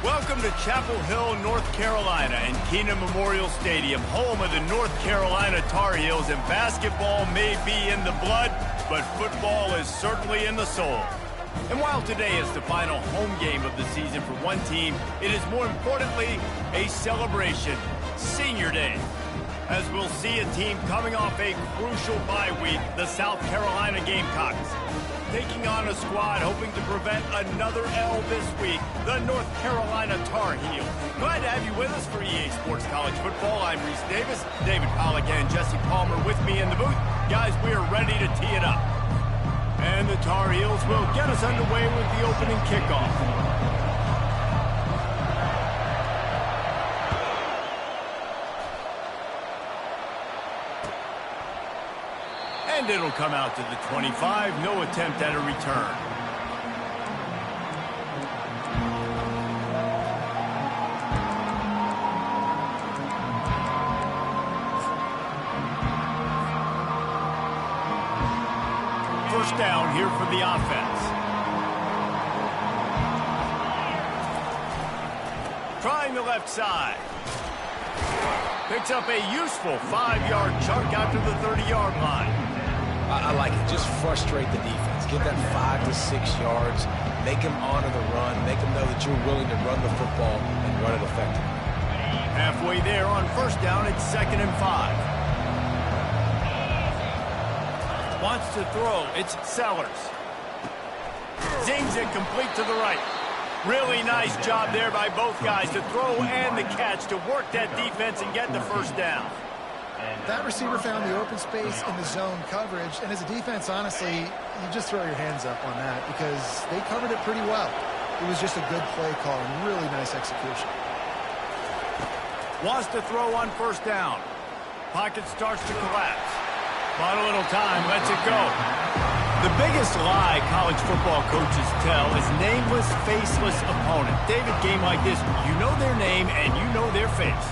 Welcome to Chapel Hill, North Carolina, and Keenan Memorial Stadium, home of the North Carolina Tar Heels. And basketball may be in the blood, but football is certainly in the soul. And while today is the final home game of the season for one team, it is more importantly a celebration, Senior Day. As we'll see a team coming off a crucial bye week, the South Carolina Gamecocks, taking on a squad hoping to prevent another L this week, the North Carolina Tar Heels. Glad to have you with us for EA Sports College Football. I'm Reese Davis, David Pollack and Jesse Palmer with me in the booth. Guys, we are ready to tee it up. And the Tar Heels will get us underway with the opening kickoff. And it'll come out to the 25. No attempt at a return. First down here for the offense. Trying the left side. Picks up a useful 5-yard chunk out to the 30-yard line. I like it. Just frustrate the defense. Give that 5 to 6 yards. Make them honor the run. Make them know that you're willing to run the football and run it effectively. Halfway there on first down, it's 2nd and 5. Wants to throw. It's Sellers. Zings it complete to the right. Really nice job there by both guys to throw and the catch to work that defense and get the first down. That receiver found the open space in the zone coverage, and as a defense, honestly, you just throw your hands up on that because they covered it pretty well. It was just a good play call and really nice execution. Wants to throw on first down. Pocket starts to collapse. Bought a little time, lets it go. The biggest lie college football coaches tell is nameless, faceless opponent. David, game like this, you know their name and you know their face.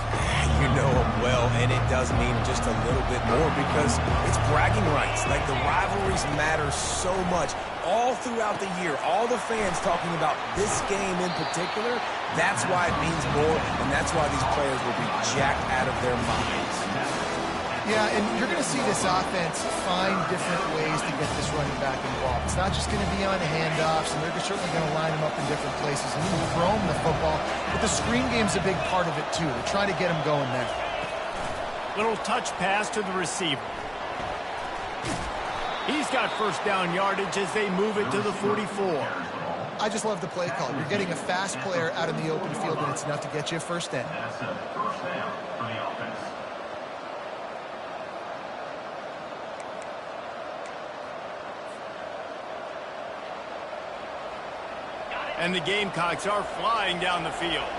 You know them well, and it does mean just a little bit more because it's bragging rights. Like, the rivalries matter so much. All throughout the year, all the fans talking about this game in particular, that's why it means more, and that's why these players will be jacked out of their minds. Yeah, and you're going to see this offense find different ways to get this running back involved. It's not just going to be on handoffs, and they're certainly going to line them up in different places and even throw them the football. But the screen game's a big part of it, too. They're trying to get them going there. Little touch pass to the receiver. He's got first down yardage as they move it to the 44. I just love the play call. You're getting a fast player out in the open field, and it's enough to get you a first down. And the Gamecocks are flying down the field.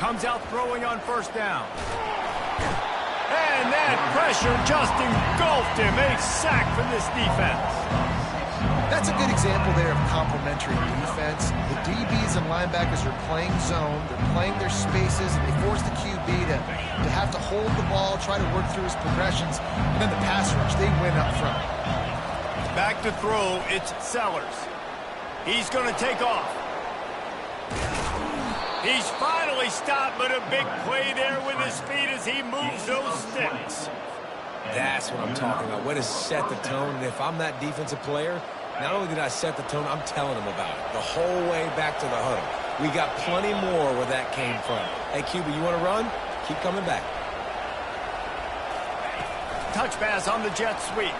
Comes out throwing on first down. And that pressure just engulfed him. A sack for this defense. That's a good example there of complementary defense. The DBs and linebackers are playing zone. They're playing their spaces, and they force the QB to have to hold the ball, try to work through his progressions. And then the pass rush, they win up front. Back to throw, it's Sellers. He's going to take off. He's finally stopped, but a big play there with his feet as he moves those sticks. That's what I'm talking about. Way to set the tone. And if I'm that defensive player, not only did I set the tone, I'm telling them about it. The whole way back to the huddle. We got plenty more where that came from. Hey, QB, you want to run? Keep coming back. Touch pass on the jet sweep.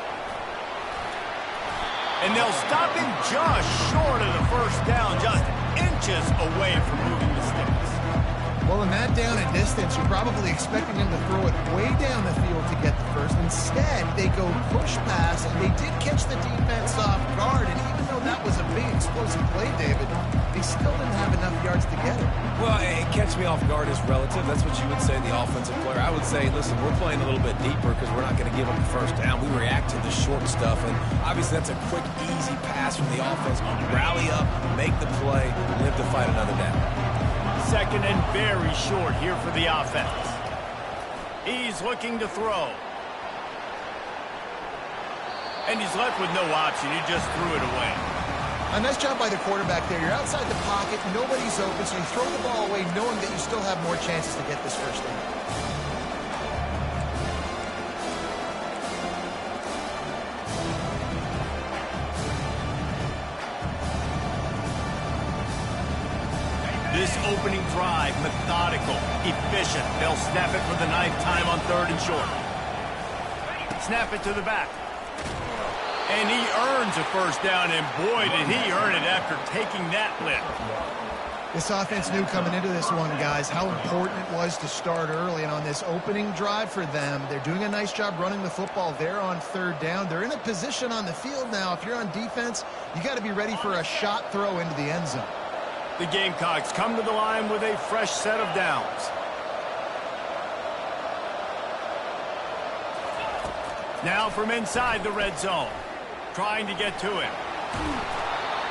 And they'll stop him just short of the first down, just inches away from moving the sticks. Well, in that down and distance, you're probably expecting him to throw it way down the field to get the first. Instead, they go push pass, and they did catch the defense off guard. And even though that was a big explosive play, David, they still didn't have enough yards to get it. Well, it catch me off guard is relative. That's what you would say, the offensive player. I would say, listen, we're playing a little bit deeper because we're not going to give them the first down. We react to the short stuff, and obviously that's a quick, easy pass from the offense. Rally up, make the play, live to fight another down. 2nd and very short here for the offense. He's looking to throw. And he's left with no option. He just threw it away. A nice job by the quarterback there. You're outside the pocket, nobody's open, so you throw the ball away knowing that you still have more chances to get this first down. This opening drive, methodical, efficient. They'll snap it for the 9th time on 3rd and short. Snap it to the back. And he earns a first down, and boy, did he earn it after taking that lift. This offense knew coming into this one, guys, how important it was to start early. And on this opening drive for them, they're doing a nice job running the football. They're on 3rd down. They're in a position on the field now. If you're on defense, you got to be ready for a shot throw into the end zone. The Gamecocks come to the line with a fresh set of downs. Now from inside the red zone. Trying to get to him.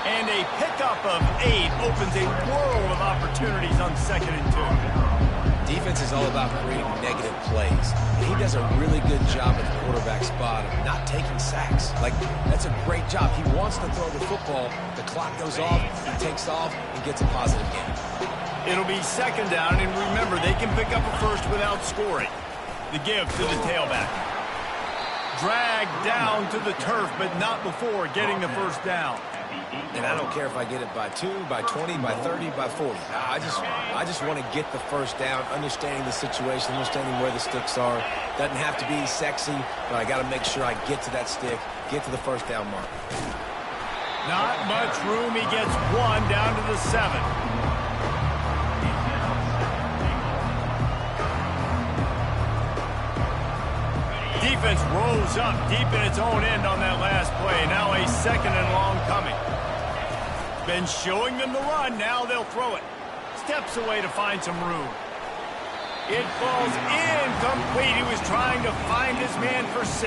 And a pickup of 8 opens a world of opportunities on 2nd and 2. Defense is all about creating negative plays. He does a really good job at the quarterback spot of not taking sacks. Like, that's a great job. He wants to throw the football. The clock goes off, he takes off, and gets a positive gain. It'll be 2nd down, and remember, they can pick up a first without scoring. The give to the tailback. Dragged down to the turf, but not before getting the first down. And I don't care if I get it by 2, by 20, by 30, by 40. I just want to get the first down, understanding the situation, understanding where the sticks are. Doesn't have to be sexy, but I got to make sure I get to that stick, get to the first down mark. Not much room. He gets 1 down to the 7. Defense rose up deep in its own end on that last play. Now a 2nd and long coming. Been showing them the run. Now they'll throw it. Steps away to find some room. It falls incomplete. He was trying to find his man for 6.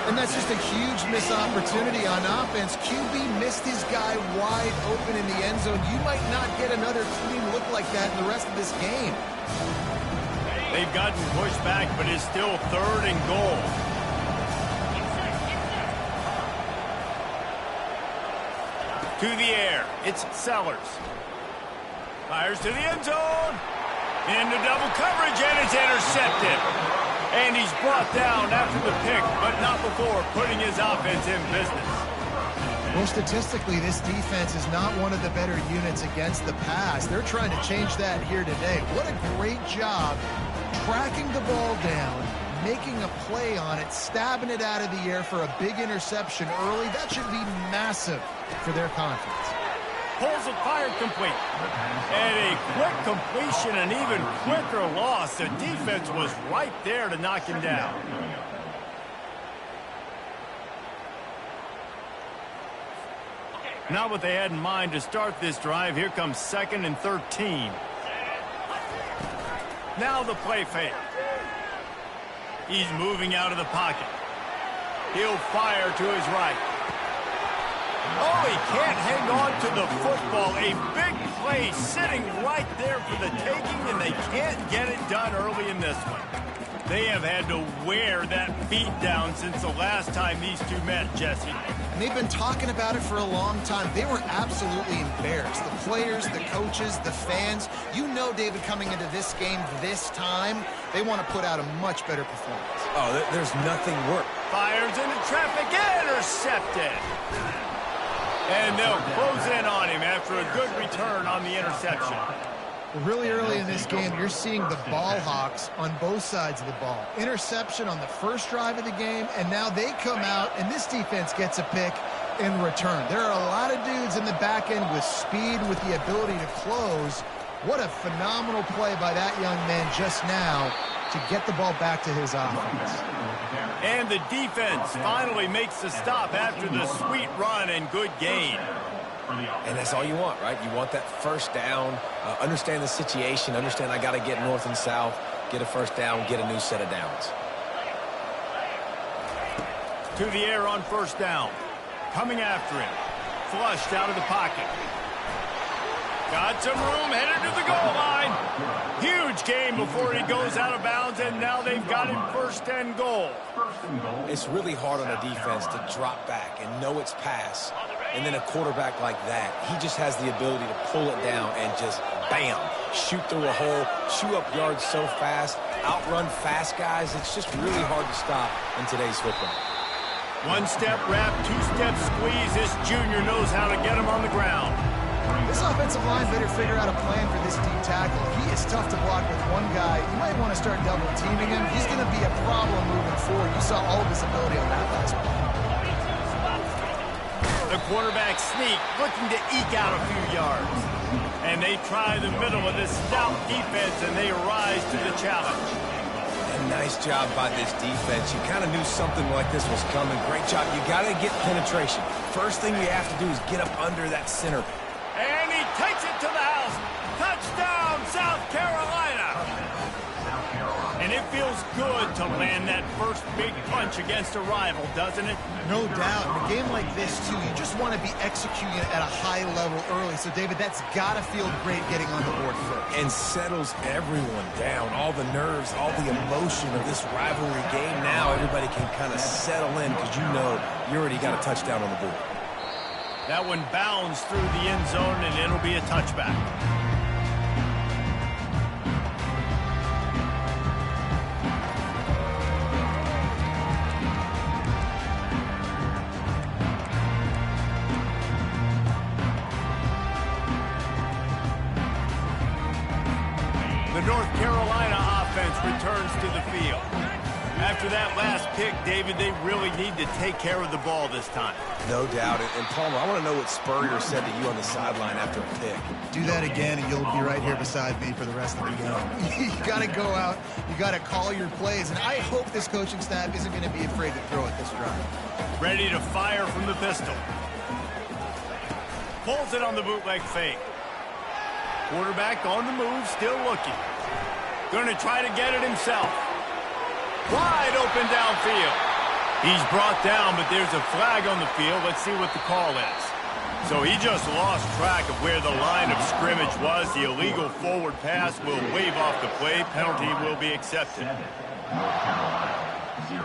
And that's just a huge missed opportunity on offense. QB missed his guy wide open in the end zone. You might not get another clean look like that in the rest of this game. They've gotten pushed back, but it's still 3rd and goal. To the air. It's Sellers. Fires to the end zone. Into double coverage, and it's intercepted. And he's brought down after the pick, but not before putting his offense in business. Well, statistically, this defense is not one of the better units against the pass. They're trying to change that here today. What a great job tracking the ball down, making a play on it, stabbing it out of the air for a big interception early. That should be massive for their confidence. Pulls it, fired complete. And a quick completion, an even quicker loss. The defense was right there to knock him down. Not what they had in mind to start this drive. Here comes 2nd and 13. Now the play fake. He's moving out of the pocket. He'll fire to his right. Oh, he can't hang on to the football. A big play sitting right there for the taking, and they can't get it done early in this one. They have had to wear that beat down since the last time these two met, Jesse. And they've been talking about it for a long time. They were absolutely embarrassed. The players, the coaches, the fans. You know, David, coming into this game this time, they want to put out a much better performance. Oh, there's nothing worse. Fires into traffic, intercepted. And they'll close in on him after a good return on the interception. Really early in this game, you're seeing the ball hawks on both sides of the ball. Interception on the first drive of the game, and now they come out, and this defense gets a pick in return. There are a lot of dudes in the back end with speed, with the ability to close. What a phenomenal play by that young man just now to get the ball back to his offense. And the defense finally makes the stop after the sweet run and good gain. And that's all you want, right? You want that first down, understand the situation, understand I got to get north and south, get a first down, get a new set of downs. To the air on first down. Coming after him. Flushed out of the pocket. Got some room, headed to the goal line. Huge gain before he goes out of bounds, and now they've got him 1st and goal. It's really hard on a defense to drop back and know it's pass And then a quarterback like that, he just has the ability to pull it down and just, bam, shoot through a hole, chew up yards so fast, outrun fast guys. It's just really hard to stop in today's football. One-step wrap, two-step squeeze. This junior knows how to get him on the ground. This offensive line better figure out a plan for this deep tackle. He is tough to block with one guy. You might want to start double-teaming him. He's going to be a problem moving forward. You saw all of his ability on that last one. The quarterback sneak, looking to eke out a few yards. And they try the middle of this stout defense, and they rise to the challenge. And nice job by this defense. You kind of knew something like this was coming. Great job. You got to get penetration. First thing you have to do is get up under that center. And he takes it to the house. Touchdown, South Carolina. And it feels good to land that first big punch against a rival, doesn't it? No doubt. In a game like this, too, you just want to be executing it at a high level early. So, David, that's got to feel great getting on the board first. And settles everyone down. All the nerves, all the emotion of this rivalry game. Now everybody can kind of settle in because you know you already got a touchdown on the board. That one bounds through the end zone, and it'll be a touchback. The North Carolina offense returns to the field. After that last pick, David, they really need to take care of the ball this time. No doubt. And Palmer, I want to know what Spurrier said to you on the sideline after a pick. Do that again, and you'll be right here beside me for the rest of the game. You got to go out. You got to call your plays. And I hope this coaching staff isn't going to be afraid to throw it this drive. Ready to fire from the pistol. Pulls it on the bootleg fake. Quarterback on the move, still looking. Going to try to get it himself. Wide open downfield. He's brought down, but there's a flag on the field. Let's see what the call is. So he just lost track of where the line of scrimmage was. The illegal forward pass will wave off the play. Penalty will be accepted. North Carolina, 0.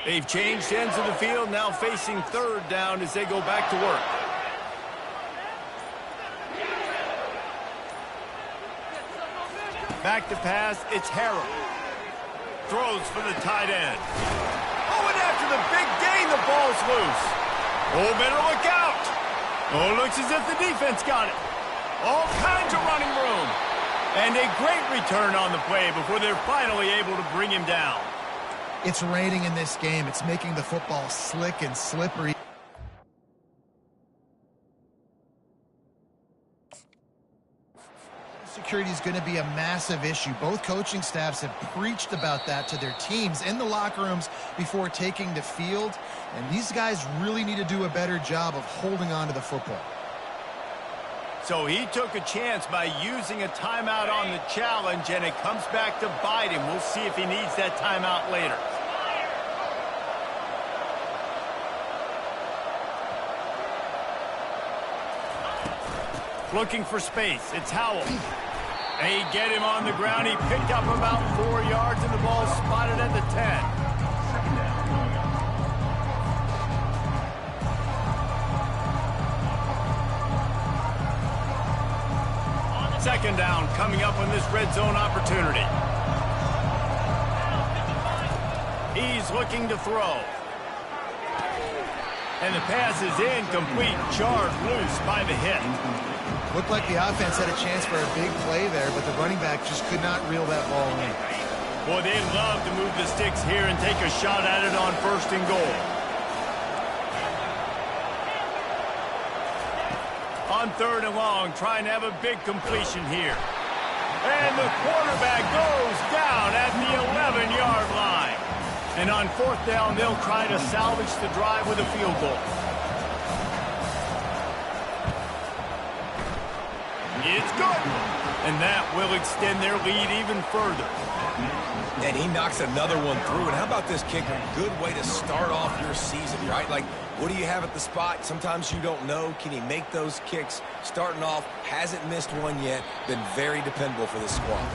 They've changed ends of the field, now facing third down as they go back to work. Back to pass, it's Harrell. Throws for the tight end. Oh, and after the big gain, the ball's loose. Oh, better look out. Oh, looks as if the defense got it. All kinds of running room. And a great return on the play before they're finally able to bring him down. It's raining in this game. It's making the football slick and slippery. Security is going to be a massive issue. Both coaching staffs have preached about that to their teams in the locker rooms before taking the field. And these guys really need to do a better job of holding on to the football. So he took a chance by using a timeout on the challenge, and it comes back to bite him. We'll see if he needs that timeout later. Looking for space. It's Howell. They get him on the ground. He picked up about 4 yards, and the ball spotted at the 10. Second down coming up on this red zone opportunity. He's looking to throw. And the pass is incomplete. Charged loose by the hit. Looked like the offense had a chance for a big play there, but the running back just could not reel that ball in. Boy, they love to move the sticks here and take a shot at it on 1st and goal. On 3rd and long, trying to have a big completion here. And the quarterback goes down at the 11-yard line. And on 4th down, they'll try to salvage the drive with a field goal. It's good. And that will extend their lead even further. And he knocks another one through. And how about this kicker? Good way to start off your season, right? Like, what do you have at the spot? Sometimes you don't know. Can he make those kicks? Starting off, hasn't missed one yet. Been very dependable for this squad.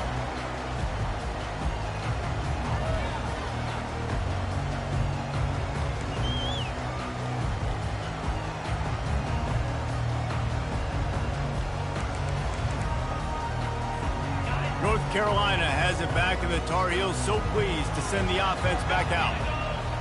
North Carolina has it back, and the Tar Heels so pleased to send the offense back out.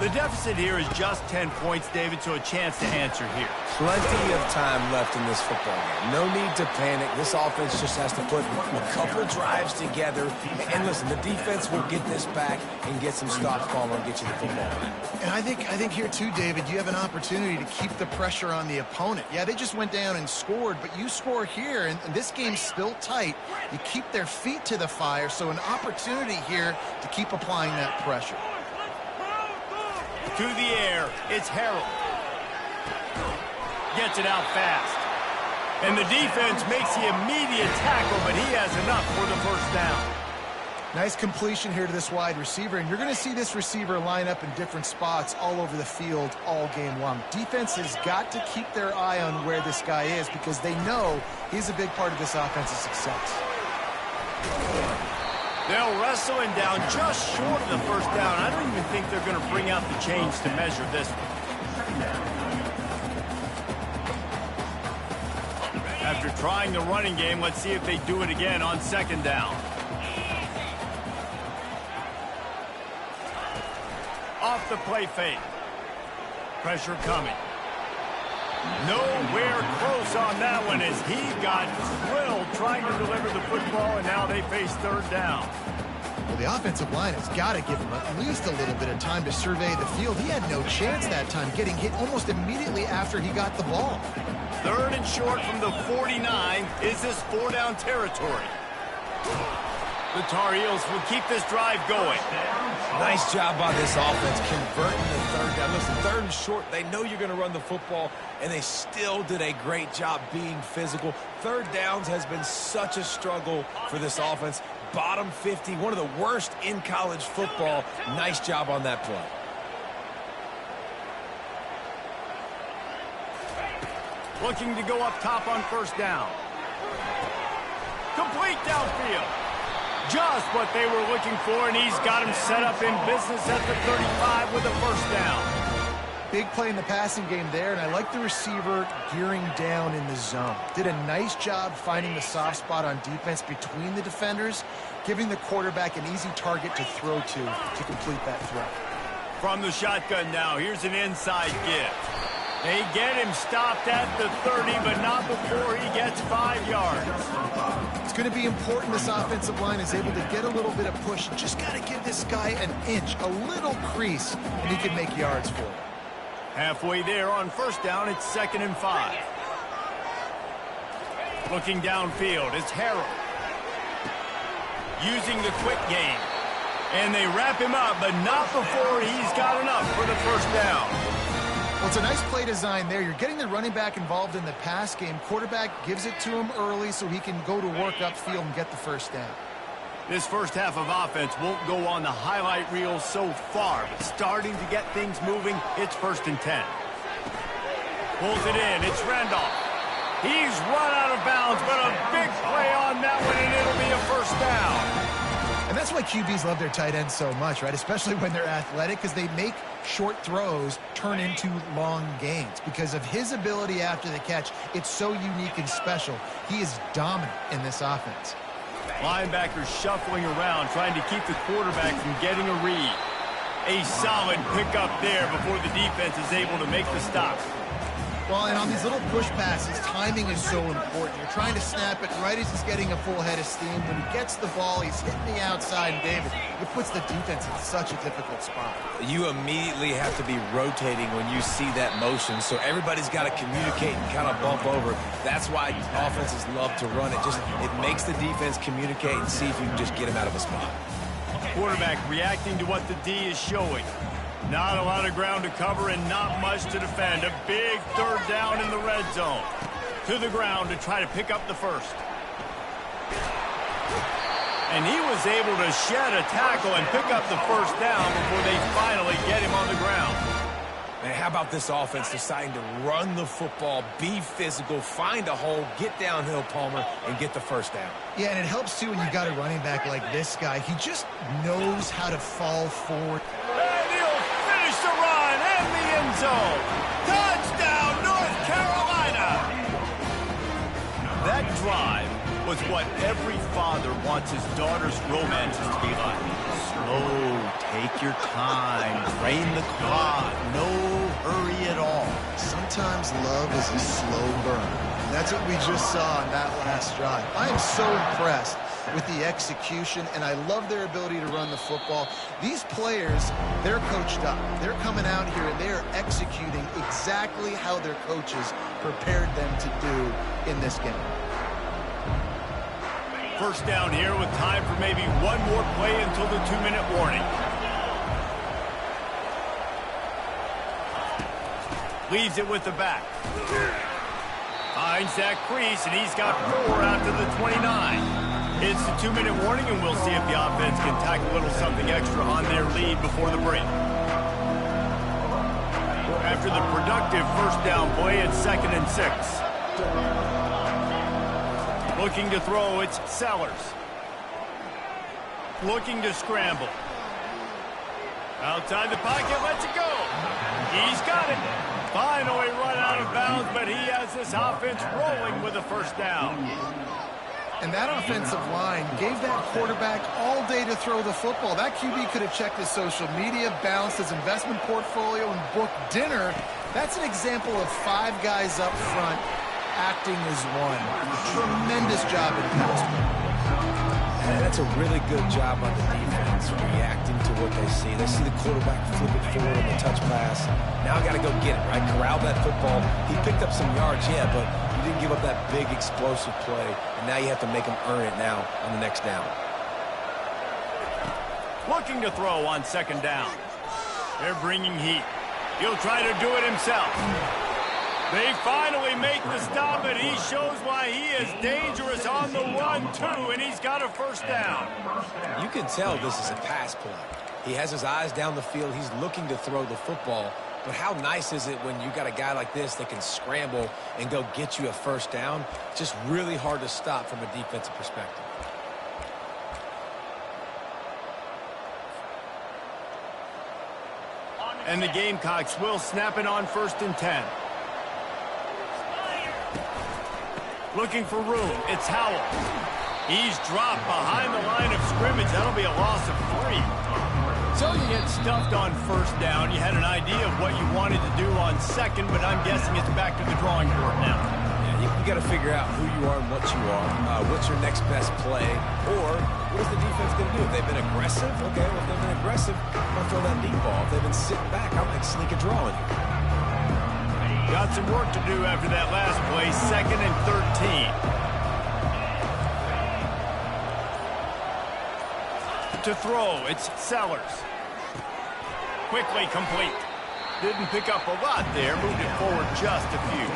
The deficit here is just 10 points, David, so a chance to answer here. Plenty of time left in this football game. No need to panic. This offense just has to put a couple drives together. And listen, the defense will get this back and get some stops, Palmer, and get you the football back. And I think here too, David, you have an opportunity to keep the pressure on the opponent. Yeah, they just went down and scored, but you score here, and this game's still tight. You keep their feet to the fire, so an opportunity here to keep applying that pressure. To the air, it's Harold. Gets it out fast. And the defense makes the immediate tackle, but he has enough for the first down. Nice completion here to this wide receiver, and you're going to see this receiver line up in different spots all over the field all game long. Defense has got to keep their eye on where this guy is because they know he's a big part of this offense's success. They'll wrestle him down just short of the first down. I don't even think they're going to bring out the chains to measure this one. After trying the running game, let's see if they do it again on second down. Off the play fake. Pressure coming. Nowhere close on that one as he got thrilled trying to deliver the football, and now they face third down. Well, the offensive line has got to give him at least a little bit of time to survey the field. He had no chance that time, getting hit almost immediately after he got the ball. Third and short from the 49. Is this four-down territory? The Tar Heels will keep this drive going. Nice job by this offense converting the third down. Listen, third and short, they know you're going to run the football, and they still did a great job being physical. Third downs has been such a struggle for this offense. Bottom 50, one of the worst in college football. Nice job on that play. Looking to go up top on first down. Complete downfield. Just what they were looking for, and he's got him set up in business at the 35 with a first down. Big play in the passing game there, and I like the receiver gearing down in the zone. Did a nice job finding the soft spot on defense between the defenders, giving the quarterback an easy target to throw to complete that throw. From the shotgun now, here's an inside give. They get him stopped at the 30, but not before he gets 5 yards. It's going to be important this offensive line is able to get a little bit of push. Just got to give this guy an inch, a little crease, and he can make yards for it. Halfway there on first down, it's 2nd and 5. Looking downfield, it's Harold. Using the quick game. And they wrap him up, but not before he's got enough for the first down. Well, it's a nice play design there. You're getting the running back involved in the pass game. Quarterback gives it to him early so he can go to work upfield and get the first down. This first half of offense won't go on the highlight reel so far, but starting to get things moving, it's 1st and 10. Pulls it in, it's Randolph. He's run out of bounds, but a big play on that one, and it'll be a first down. And that's why QBs love their tight ends so much, right? Especially when they're athletic, because they make short throws turn into long gains. Because of his ability after the catch, it's so unique and special. He is dominant in this offense. Linebackers shuffling around, trying to keep the quarterback from getting a read. A solid pickup there before the defense is able to make the stop. Well, and on these little push passes, timing is so important. You're trying to snap it right as he's getting a full head of steam. When he gets the ball, he's hitting the outside, and David, it puts the defense in such a difficult spot. You immediately have to be rotating when you see that motion, so everybody's got to communicate and kind of bump over. That's why offenses love to run it. It makes the defense communicate and see if you can just get him out of a spot. Quarterback reacting to what the D is showing. Not a lot of ground to cover and not much to defend. A big third down in the red zone. To the ground to try to pick up the first. And he was able to shed a tackle and pick up the first down before they finally get him on the ground. Man, how about this offense deciding to run the football, be physical, find a hole, get downhill, Palmer, and get the first down? Yeah, and it helps, too, when you got a running back like this guy. He just knows how to fall forward. And he'll finish the run and the end zone. Touchdown, North Carolina! That drive was what every father wants his daughter's romances to be like. Slow, take your time, drain the clock, no hurry at all. Sometimes love is a slow burn. That's what we just saw on that last drive. I am so impressed with the execution, and I love their ability to run the football. These players, they're coached up. They're coming out here, and they are executing exactly how their coaches prepared them to do in this game. First down here with time for maybe one more play until the 2-minute warning. Leaves it with the back. Finds that crease, and he's got 4 out to the 29. It's the 2-minute warning, and we'll see if the offense can tack a little something extra on their lead before the break. After the productive first down play, it's 2nd and 6. Looking to throw, it's Sellers. Looking to scramble. Outside the pocket, lets it go. He's got it. Finally run out of bounds, but he has this offense rolling with a first down. And that offensive line gave that quarterback all day to throw the football. That QB could have checked his social media, balanced his investment portfolio, and booked dinner. That's an example of 5 guys up front acting as one. Tremendous job in pass play. And that's a really good job on the defense, reacting to what they see. They see the quarterback flip it forward on the touch pass. Now I got to go get it, right? Corral that football. He picked up some yards, yeah, but you didn't give up that big explosive play. And now you have to make him earn it now on the next down. Looking to throw on 2nd down. They're bringing heat. He'll try to do it himself. They finally make the stop, and he shows why he is dangerous on the run, too, and he's got a first down. You can tell this is a pass play. He has his eyes down the field. He's looking to throw the football. But how nice is it when you got a guy like this that can scramble and go get you a first down? Just really hard to stop from a defensive perspective. And the Gamecocks will snap it on 1st and 10. Looking for room. It's Howell. He's dropped behind the line of scrimmage. That'll be a loss of 3. So you get stuffed on 1st down. You had an idea of what you wanted to do on 2nd, but I'm guessing it's back to the drawing board now. Yeah, you got to figure out who you are and what you are. What's your next best play? Or what is the defense going to do? If they've been aggressive, okay, well, if they've been aggressive, I'm going to throw that deep ball. If they've been sitting back, I might sneak a draw in here. Got some work to do after that last play. 2nd and 13. To throw, it's Sellers. Quickly complete. Didn't pick up a lot there. Moved it forward just a few.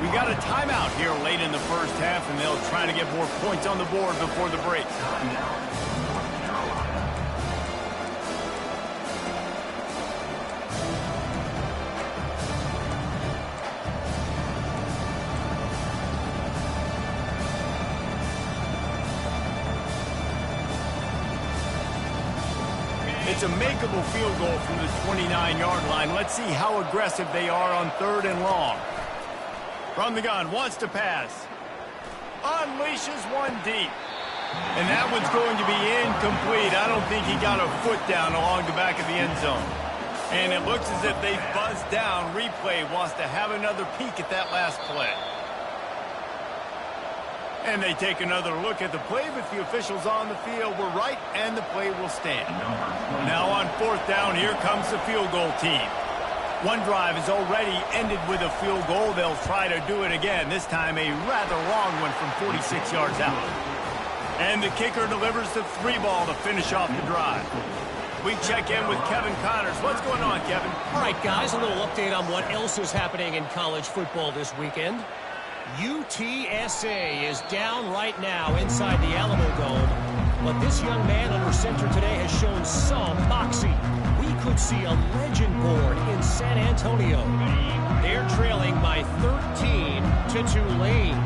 We got a timeout here late in the first half, and they'll try to get more points on the board before the break. It's a makeable field goal from the 29-yard line. Let's see how aggressive they are on 3rd and long. From the gun, wants to pass. Unleashes one deep. And that one's going to be incomplete. I don't think he got a foot down along the back of the end zone. And it looks as if they've buzzed down. Replay wants to have another peek at that last play. And they take another look at the play, but the officials on the field were right, and the play will stand. Now on 4th down, here comes the field goal team. One drive is already ended with a field goal. They'll try to do it again, this time a rather long one from 46 yards out. And the kicker delivers the 3 ball to finish off the drive. We check in with Kevin Connors. What's going on, Kevin? All right, guys, a little update on what else is happening in college football this weekend. UTSA is down right now inside the Alamo Dome, but this young man under center today has shown some moxie. We could see a legend born in San Antonio. They're trailing by 13 to Tulane.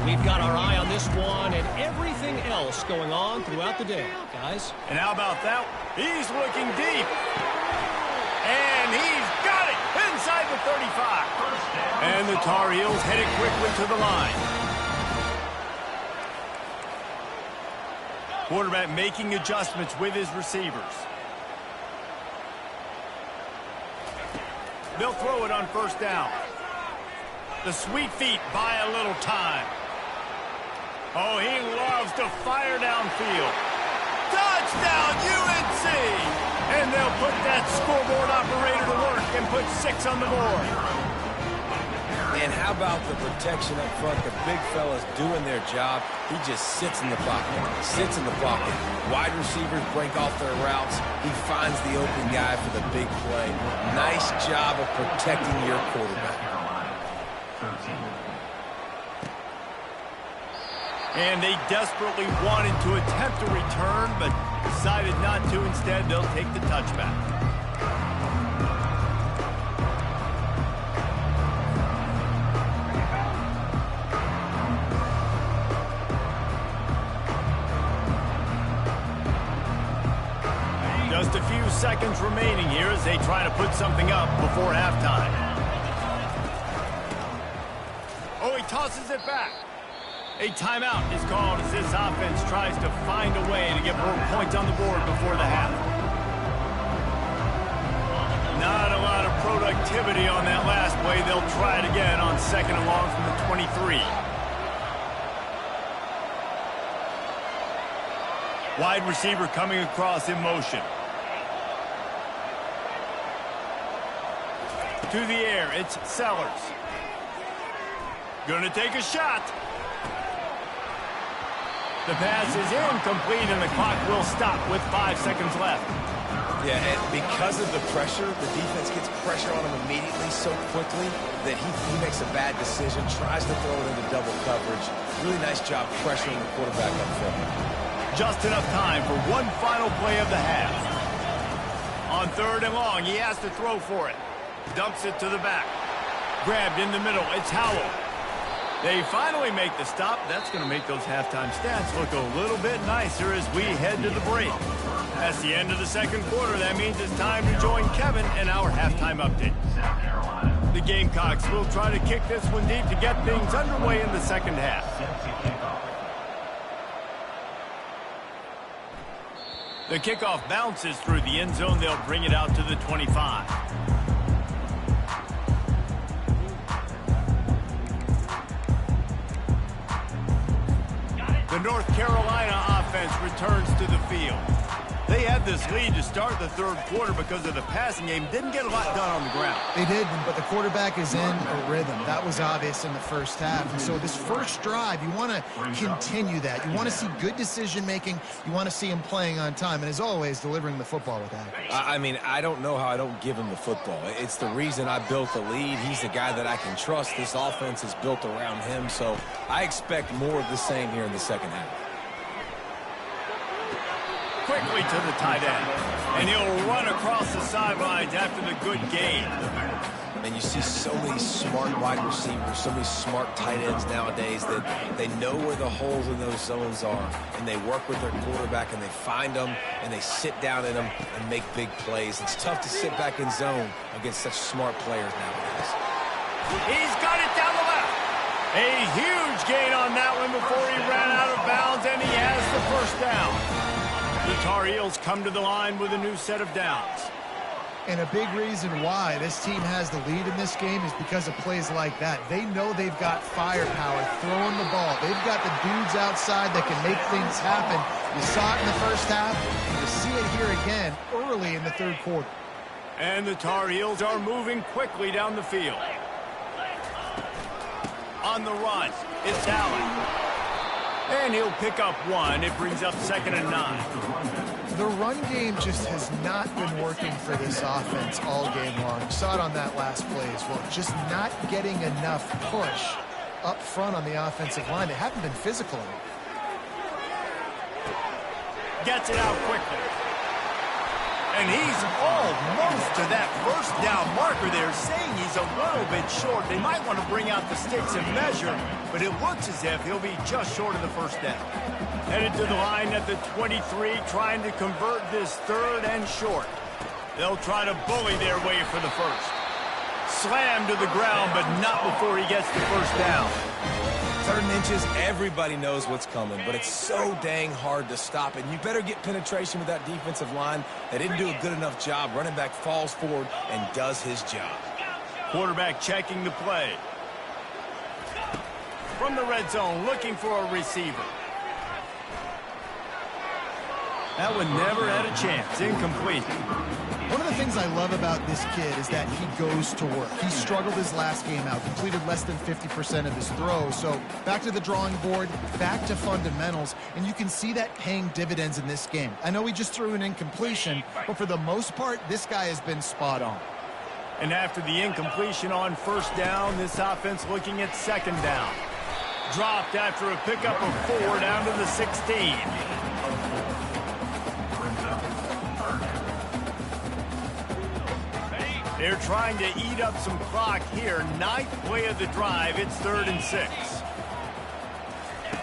We've got our eye on this one and everything else going on throughout the day, guys. And how about that? He's looking deep. And he's got it inside the 35. And the Tar Heels headed quickly to the line. Quarterback making adjustments with his receivers. They'll throw it on first down. The sweet feet buy a little time. Oh, he loves to fire downfield. Touchdown, UNC! And they'll put that scoreboard operator to work and put 6 on the board. And how about the protection up front? The big fella's doing their job. He just sits in the pocket. Sits in the pocket. Wide receivers break off their routes. He finds the open guy for the big play. Nice job of protecting your quarterback. And they desperately wanted to attempt a return, but decided not to. Instead, they'll take the touchback. Just a few seconds remaining here as they try to put something up before halftime. Oh, he tosses it back. A timeout is called as this offense tries to find a way to get more points on the board before the half. Not a lot of productivity on that last play. They'll try it again on 2nd and long from the 23. Wide receiver coming across in motion. To the air, it's Sellers. Gonna take a shot. The pass is incomplete, and the clock will stop with 5 seconds left. Yeah, and because of the pressure, the defense gets pressure on him immediately so quickly that he makes a bad decision, tries to throw it into double coverage. Really nice job pressuring the quarterback up front. Just enough time for one final play of the half. On 3rd and long, he has to throw for it. Dumps it to the back. Grabbed in the middle, it's Howell. They finally make the stop. That's going to make those halftime stats look a little bit nicer as we head to the break. That's the end of the 2nd quarter. That means it's time to join Kevin in our halftime update. The Gamecocks will try to kick this one deep to get things underway in the 2nd half. The kickoff bounces through the end zone. They'll bring it out to the 25. The North Carolina offense returns to the field. They had this lead to start the 3rd quarter because of the passing game. Didn't get a lot done on the ground. They did, but the quarterback is in a rhythm. That was obvious in the first half. And so this first drive, you want to continue that. You want to see good decision-making. You want to see him playing on time. And as always, delivering the football with that. I mean, I don't know how I don't give him the football. It's the reason I built the lead. He's the guy that I can trust. This offense is built around him. So I expect more of the same here in the 2nd half. Quickly to the tight end, and he'll run across the sidelines after the good gain. And you see so many smart wide receivers, so many smart tight ends nowadays that they know where the holes in those zones are, and they work with their quarterback, and they find them, and they sit down in them and make big plays. It's tough to sit back in zone against such smart players nowadays. He's got it down the left. A huge gain on that one before he ran out of bounds, and he has the first down. The Tar Heels come to the line with a new set of downs. And a big reason why this team has the lead in this game is because of plays like that. They know they've got firepower throwing the ball. They've got the dudes outside that can make things happen. You saw it in the first half. You see it here again early in the 3rd quarter. And the Tar Heels are moving quickly down the field. On the run, it's Allen. And he'll pick up 1. It brings up 2nd and 9. The run game just has not been working for this offense all game long. You saw it on that last play as well. Just not getting enough push up front on the offensive line. They haven't been physical. Gets it out quickly. And he's almost to that first down marker there, saying he's a little bit short. They might want to bring out the sticks and measure, but it looks as if he'll be just short of the first down. Headed to the line at the 23, trying to convert this 3rd and short. They'll try to bully their way for the first. Slammed to the ground, but not before he gets the first down. 3rd and inches, everybody knows what's coming, but it's so dang hard to stop it. You better get penetration with that defensive line. They didn't do a good enough job. Running back falls forward and does his job. Quarterback checking the play. From the red zone, looking for a receiver. That one never had a chance. Incomplete. One of the things I love about this kid is that he goes to work. He struggled his last game out, completed less than 50% of his throws. So back to the drawing board, back to fundamentals, and you can see that paying dividends in this game. I know he just threw an incompletion, but for the most part, this guy has been spot on. And after the incompletion on 1st down, this offense looking at 2nd down. Dropped after a pickup of 4 down to the 16. They're trying to eat up some clock here. 9th play of the drive. It's 3rd and 6.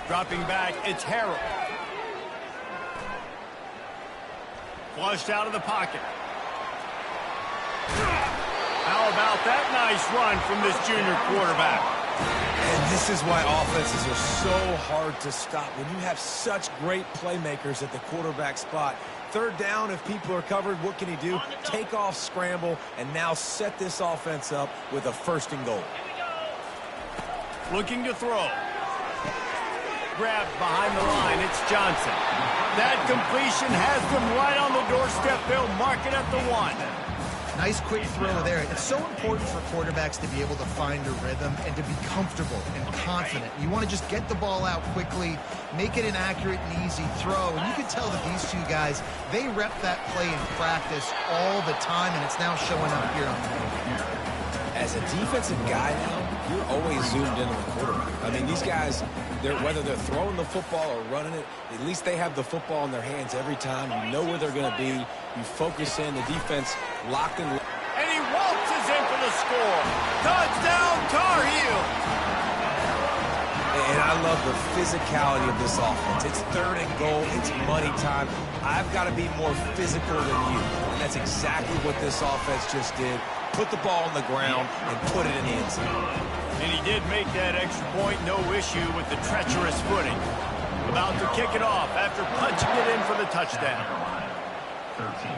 Dropping back, it's Harrell. Flushed out of the pocket. How about that nice run from this junior quarterback? And this is why offenses are so hard to stop. When you have such great playmakers at the quarterback spot, 3rd down, if people are covered, what can he do? Take off, scramble, and now set this offense up with a 1st and goal. Looking to throw. Grabbed behind the line, it's Johnson. That completion has them right on the doorstep. They'll mark it at the 1. Nice quick throw there. It's so important for quarterbacks to be able to find a rhythm and to be comfortable and confident. You want to just get the ball out quickly, make it an accurate and easy throw. And you can tell that these two guys, they rep that play in practice all the time, and it's now showing up here on the field. As a defensive guy now, you're always zoomed in on the quarterback. I mean, these guys, whether they're throwing the football or running it, at least they have the football in their hands every time. You know where they're going to be. You focus in. The defense locked in. And he waltzes in for the score. Touchdown, Tar Heels. And I love the physicality of this offense. It's 3rd and goal. It's money time. I've got to be more physical than you. And that's exactly what this offense just did. Put the ball on the ground and put it in the end zone. And he did make that extra point, no issue with the treacherous footing. About to kick it off after punching it in for the touchdown. 13.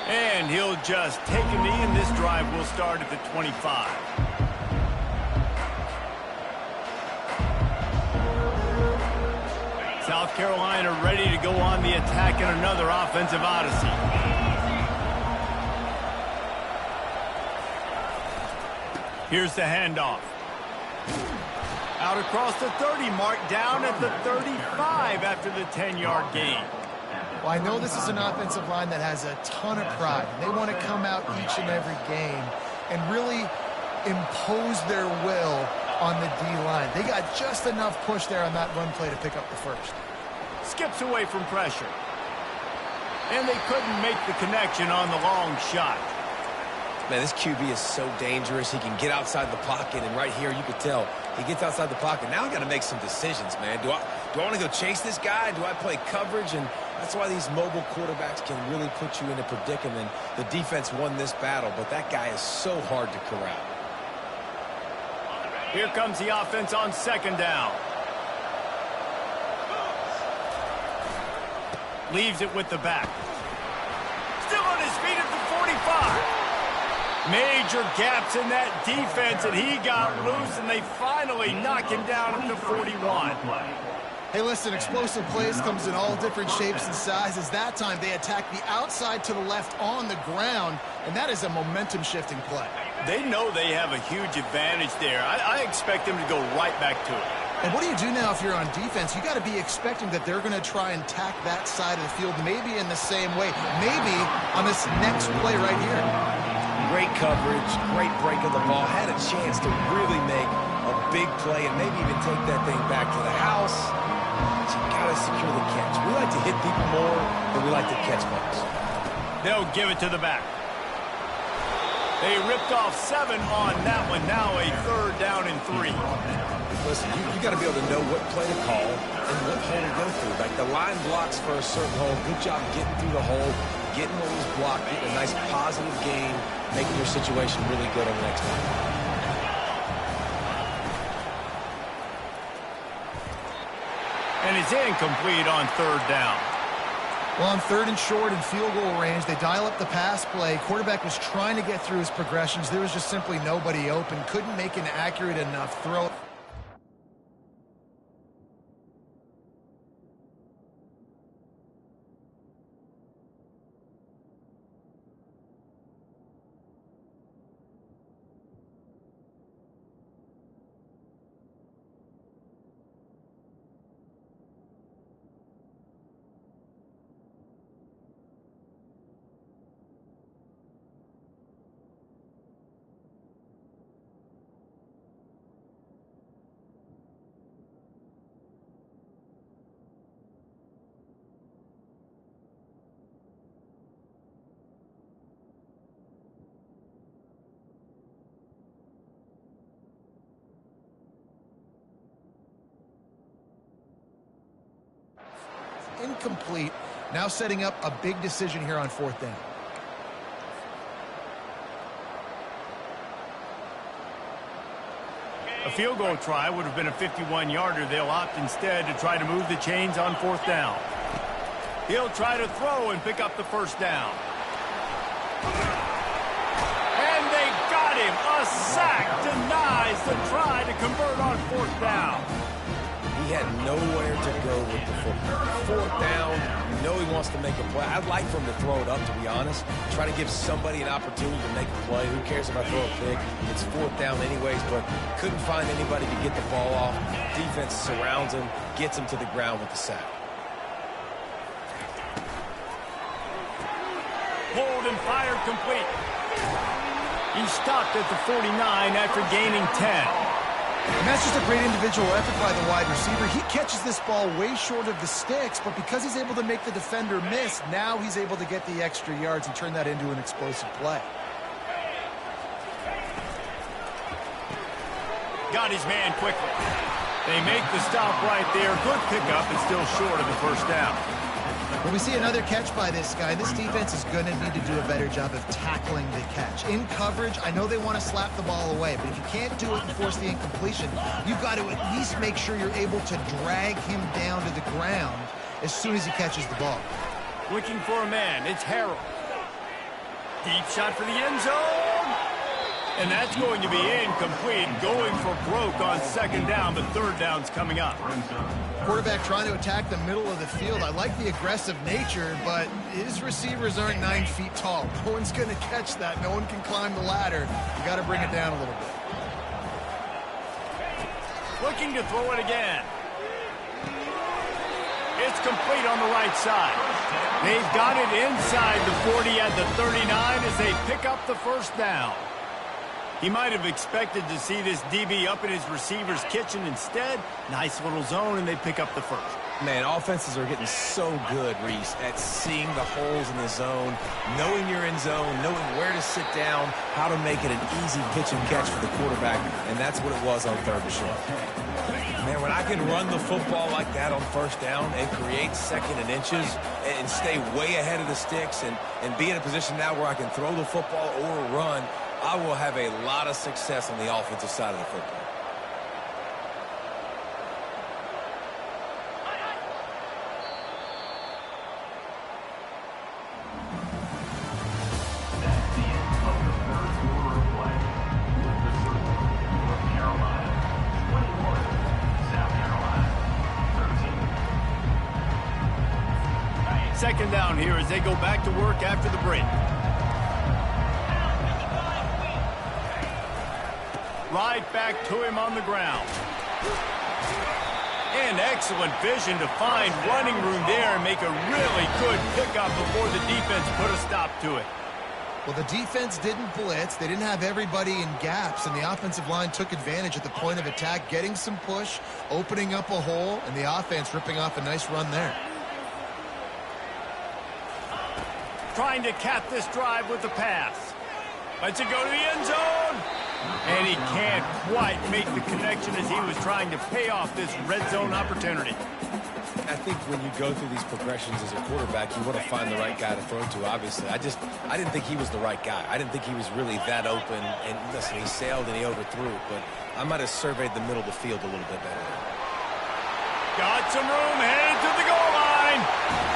And he'll just take a knee, and this drive will start at the 25. South Carolina ready to go on the attack in another offensive odyssey. Here's the handoff. Out across the 30 mark, down at the 35 after the 10-yard gain. Well, I know this is an offensive line that has a ton of pride. They want to come out each and every game and really impose their will on the D-line. They got just enough push there on that run play to pick up the 1st. Skips away from pressure. And they couldn't make the connection on the long shot. Man, this QB is so dangerous. He can get outside the pocket, and right here you could tell he gets outside the pocket. Now I got to make some decisions, man. Do I want to go chase this guy? Do I play coverage? And that's why these mobile quarterbacks can really put you in a predicament. The defense won this battle, but that guy is so hard to corral. Here comes the offense on 2nd down. Leaves it with the back. Still on his feet at the 45. Major gaps in that defense, and he got loose, and they finally knock him down at the 41. Hey, listen, explosive plays comes in all different shapes and sizes. That time they attack the outside to the left on the ground, and that is a momentum-shifting play. They know they have a huge advantage there. I expect them to go right back to it. And what do you do now if you're on defense? You got to be expecting that they're going to try and tack that side of the field, maybe in the same way, maybe on this next play right here. Great coverage, great break of the ball. Had a chance to really make a big play and maybe even take that thing back to the house. But you got to secure the catch. We like to hit people more than we like to catch balls. They'll give it to the back. They ripped off 7 on that one. Now a 3rd down and 3. Listen, you got to be able to know what play to call and what hole to go through. Like the line blocks for a certain hole. Good job getting through the hole, getting what was blocked, getting a nice positive gain, making your situation really good on the next one. And it's incomplete on third down. Well, on third and short and field goal range, they dial up the pass play. Quarterback was trying to get through his progressions. There was just simply nobody open. Couldn't make an accurate enough throw. Incomplete. Now setting up a big decision here on fourth down. A field goal try would have been a 51-yarder. They'll opt instead to try to move the chains on fourth down. He'll try to throw and pick up the first down. And they got him. A sack denies the try to convert on fourth down. He had nowhere to go with the football. Fourth down, you know he wants to make a play. I'd like for him to throw it up, to be honest. Try to give somebody an opportunity to make a play. Who cares if I throw a pick? It's fourth down anyways, but couldn't find anybody to get the ball off. Defense surrounds him, gets him to the ground with the sack. Pulled and fired complete. He stopped at the 49 after gaining 10. And that's just a great individual effort by the wide receiver. He catches this ball way short of the sticks, but because he's able to make the defender miss, now he's able to get the extra yards and turn that into an explosive play. Got his man quickly. They make the stop right there. Good pickup and still short of the first down. When we see another catch by this guy, this defense is going to need to do a better job of tackling the catch. In coverage, I know they want to slap the ball away, but if you can't do it and force the incompletion, you've got to at least make sure you're able to drag him down to the ground as soon as he catches the ball. Looking for a man. It's Harrell. Deep shot for the end zone. And that's going to be incomplete. Going for broke on second down, but third down's coming up. Quarterback trying to attack the middle of the field. I like the aggressive nature, but his receivers aren't 9 feet tall. No one's going to catch that. No one can climb the ladder. You got to bring it down a little bit. Looking to throw it again. It's complete on the right side. They've got it inside the 40 at the 39 as they pick up the first down. He might have expected to see this DB up in his receiver's kitchen. Instead, nice little zone, and they pick up the first. Man, offenses are getting so good, Reese, at seeing the holes in the zone, knowing you're in zone, knowing where to sit down, how to make it an easy pitch and catch for the quarterback, and that's what it was on third and short. Man, when I can run the football like that on first down and create second and inches and stay way ahead of the sticks and be in a position now where I can throw the football or run, I will have a lot of success on the offensive side of the football. That's the end of the third quarter of play. The score, North Carolina 21, South Carolina 13. Second down here as they go back to work after the break. Right back to him on the ground. And excellent vision to find running room there and make a really good pickup before the defense put a stop to it. Well, the defense didn't blitz. They didn't have everybody in gaps, and the offensive line took advantage at the point of attack, getting some push, opening up a hole, and the offense ripping off a nice run there. Trying to cap this drive with the pass. Lets it go to the end zone. And he can't quite make the connection as he was trying to pay off this red zone opportunity. I think when you go through these progressions as a quarterback, you want to find the right guy to throw to, obviously. I didn't think he was the right guy. I didn't think he was really that open. And listen, he sailed and he overthrew it, but I might have surveyed the middle of the field a little bit better. Got some room, headed to the goal line.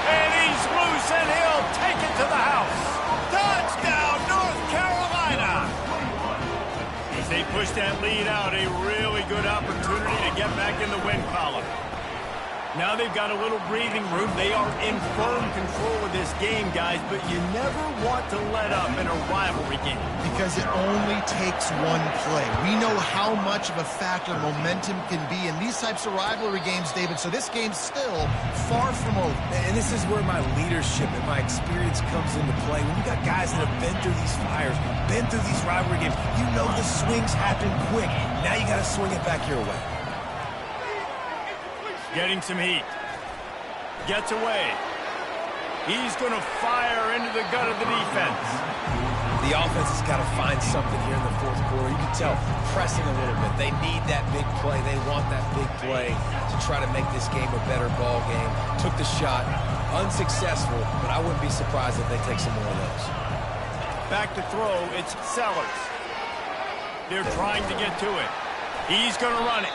And he's loose, and he'll take it to the house. Touchdown, North Carolina! As they push that lead out, a really good opportunity to get back in the win column. Now they've got a little breathing room. They are in firm control of this game, guys, but you never want to let up in a rivalry game. Because it only takes one play. We know how much of a factor momentum can be in these types of rivalry games, David, so this game's still far from over. And this is where my leadership and my experience comes into play. When you got guys that have been through these fires, been through these rivalry games, you know the swings happen quick. Now you got to swing it back your way. Getting some heat. Gets away. He's going to fire into the gut of the defense. The offense has got to find something here in the fourth quarter. You can tell pressing a little bit. They need that big play. They want that big play to try to make this game a better ball game. Took the shot. Unsuccessful, but I wouldn't be surprised if they take some more of those. Back to throw. It's Sellers. They're trying to get to it. He's going to run it.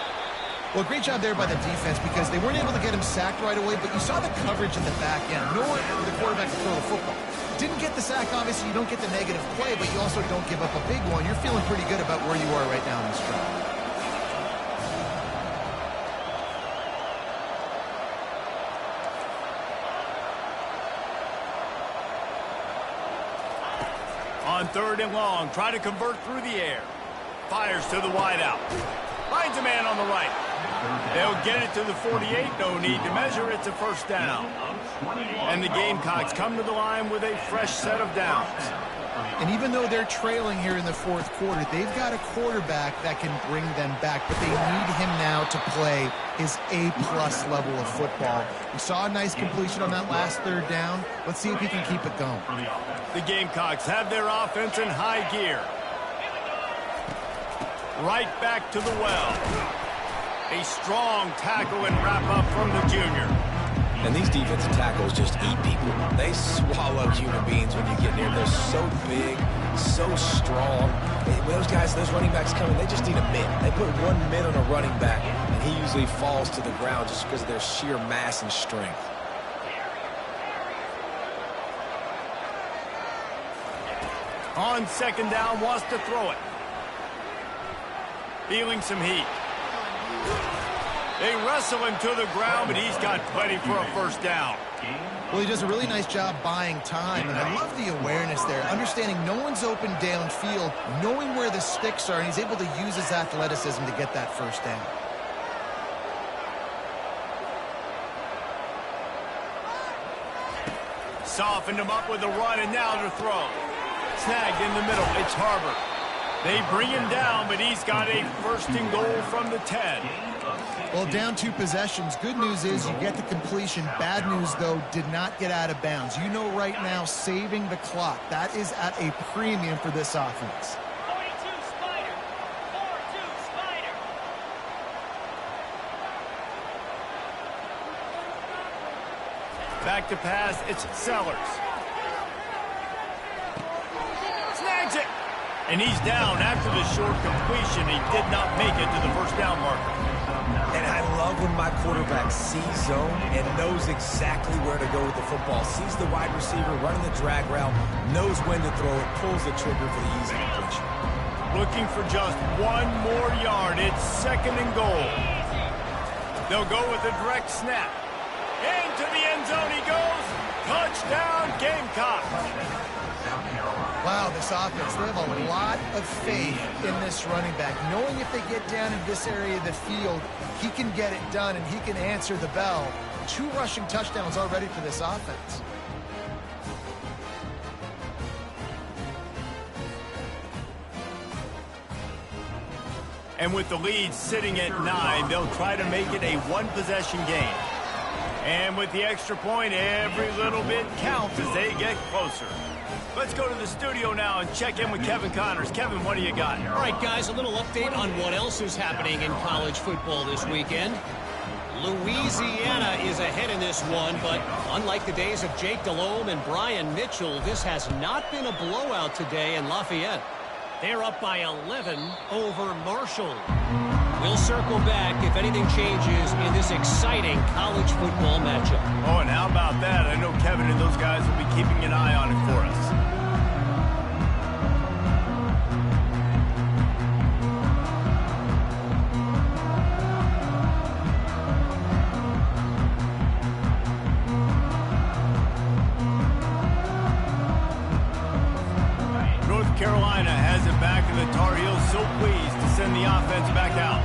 Well, great job there by the defense because they weren't able to get him sacked right away, but you saw the coverage in the back end. Nowhere for the quarterback to throw the football. Didn't get the sack, obviously. You don't get the negative play, but you also don't give up a big one. You're feeling pretty good about where you are right now in this drive. On 3rd and long, try to convert through the air. Fires to the wideout. Finds a man on the right. They'll get it to the 48. No need to measure. It's a first down. And the Gamecocks come to the line with a fresh set of downs. And even though they're trailing here in the fourth quarter, they've got a quarterback that can bring them back, but they need him now to play his A-plus level of football. We saw a nice completion on that last 3rd down. Let's see if he can keep it going. The Gamecocks have their offense in high gear. Right back to the well. A strong tackle and wrap-up from the junior. And these defensive tackles just eat people. They swallow human beings when you get near. They're so big, so strong. When those guys, those running backs come in, they just need a mid. They put one mid on a running back, and he usually falls to the ground just because of their sheer mass and strength. On 2nd down, wants to throw it. Feeling some heat. They wrestle him to the ground, but he's got plenty for a first down. Well, he does a really nice job buying time, and I love the awareness there, understanding no one's open downfield, knowing where the sticks are, and he's able to use his athleticism to get that first down. Softened him up with a run, and now to throw. Snagged in the middle. It's Harbor. They bring him down, but he's got a 1st and goal from the 10. Well, down 2 possessions. Good news is you get the completion. Bad news, though, did not get out of bounds. You know right now, saving the clock. That is at a premium for this offense. 42 Spider. 4-2 Spider. Back to pass. It's Sellers. Snags it. And he's down after the short completion. He did not make it to the first down marker. And I love when my quarterback sees zone and knows exactly where to go with the football. Sees the wide receiver running the drag route, knows when to throw it, pulls the trigger for the easy completion. Looking for just 1 more yard. It's 2nd and goal. They'll go with a direct snap. Into the end zone he goes. Touchdown, Gamecocks. Wow, this offense, they have a lot of faith in this running back, knowing if they get down in this area of the field, he can get it done and he can answer the bell. 2 rushing touchdowns already for this offense. And with the lead sitting at 9, they'll try to make it a 1-possession game. And with the extra point, every little bit counts as they get closer. Let's go to the studio now and check in with Kevin Connors. Kevin, what do you got? All right, guys, a little update on what else is happening in college football this weekend. Louisiana is ahead in this one, but unlike the days of Jake Delhomme and Brian Mitchell, this has not been a blowout today in Lafayette. They're up by 11 over Marshall. We'll circle back if anything changes in this exciting college football matchup. Oh, and how about that? I know Kevin and those guys will be keeping an eye on it for us. Carolina has it back, and the Tar Heels so pleased to send the offense back out.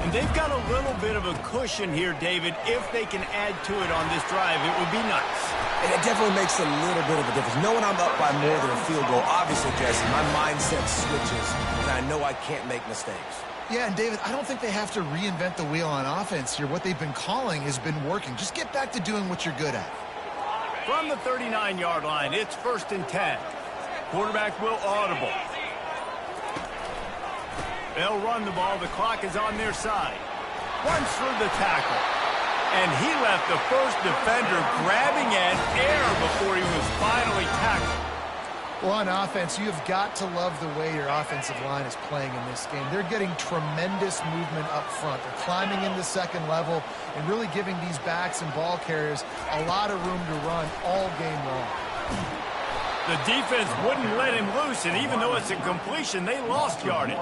And they've got a little bit of a cushion here, David. If they can add to it on this drive, it would be nice. And it definitely makes a little bit of a difference. Knowing I'm up by more than a field goal, obviously, Jesse, my mindset switches, and I know I can't make mistakes. Yeah, and David, I don't think they have to reinvent the wheel on offense here. What they've been calling has been working. Just get back to doing what you're good at. From the 39-yard line, it's 1st and 10. Quarterback will audible. They'll run the ball. The clock is on their side. Runs through the tackle. And he left the first defender grabbing at air before he was finally tackled. Well, on offense, you've got to love the way your offensive line is playing in this game. They're getting tremendous movement up front. They're climbing into second level and really giving these backs and ball carriers a lot of room to run all game long. The defense wouldn't let him loose, and even though it's a completion, they lost yardage.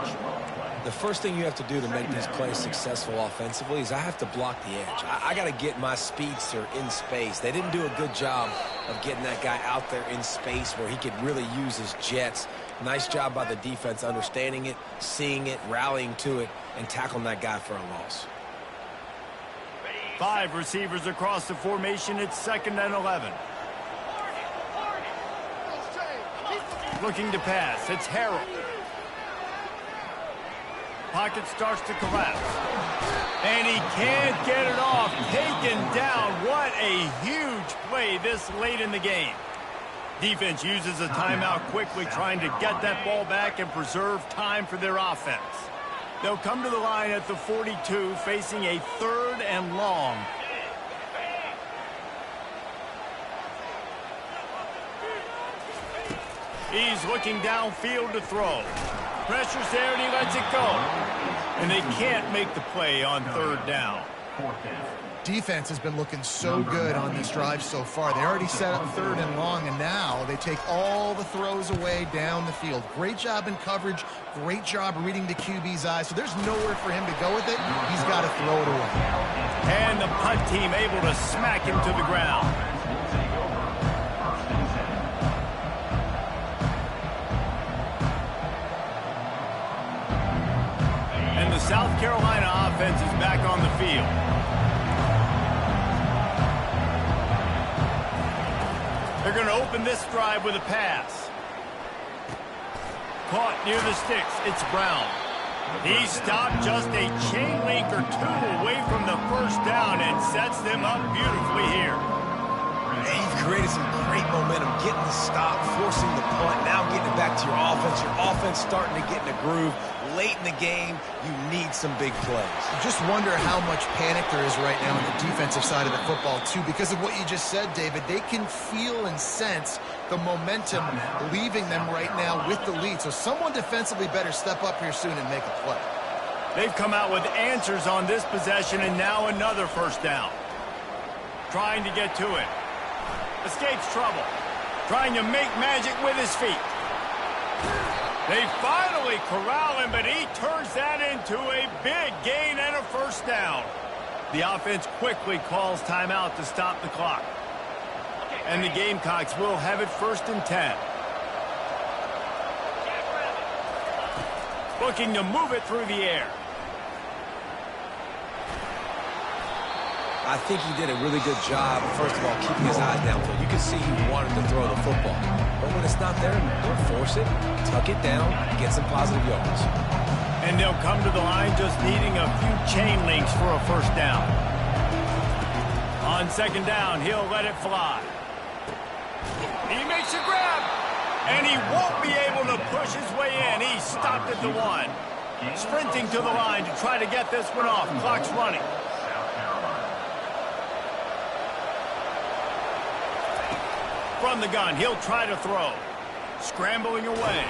The first thing you have to do to make these plays successful offensively is I have to block the edge. I got to get my speedster in space. They didn't do a good job of getting that guy out there in space where he could really use his jets. Nice job by the defense understanding it, seeing it, rallying to it, and tackling that guy for a loss. 5 receivers across the formation. It's 2nd and 11. Looking to pass. It's Harrell. Pocket starts to collapse. And he can't get it off. Taken down. What a huge play this late in the game. Defense uses a timeout quickly, trying to get that ball back and preserve time for their offense. They'll come to the line at the 42, facing a 3rd and long. He's looking downfield to throw. Pressure's there, and he lets it go. And they can't make the play on 3rd down. Defense has been looking so good on this drive so far. They already set up 3rd and long, and now they take all the throws away down the field. Great job in coverage. Great job reading the QB's eyes. So there's nowhere for him to go with it. He's got to throw it away. And the punt team able to smack him to the ground. And the South Carolina offense is back on the field. They're going to open this drive with a pass. Caught near the sticks. It's Brown. He stopped just a chain link or 2 away from the 1st down and sets them up beautifully here. And you've created some great momentum, getting the stop, forcing the punt, now getting it back to your offense. Your offense starting to get in a groove. Late in the game, you need some big plays. Just wonder how much panic there is right now on the defensive side of the football, too. Because of what you just said, David, they can feel and sense the momentum leaving them right now with the lead. So someone defensively better step up here soon and make a play. They've come out with answers on this possession, and now another 1st down. Trying to get to it. Escapes trouble. Trying to make magic with his feet. They finally corral him, but he turns that into a big gain and a 1st down. The offense quickly calls timeout to stop the clock. And the Gamecocks will have it 1st and 10. Looking to move it through the air. I think he did a really good job, first of all, keeping his eyes downfield. You can see he wanted to throw the football. But when it's not there, don't force it. Tuck it down, get some positive yards. And they'll come to the line just needing a few chain links for a 1st down. On 2nd down, he'll let it fly. He makes a grab, and he won't be able to push his way in. He stopped at the 1. Sprinting to the line to try to get this one off. Clock's running. From the gun, he'll try to throw. Scrambling away.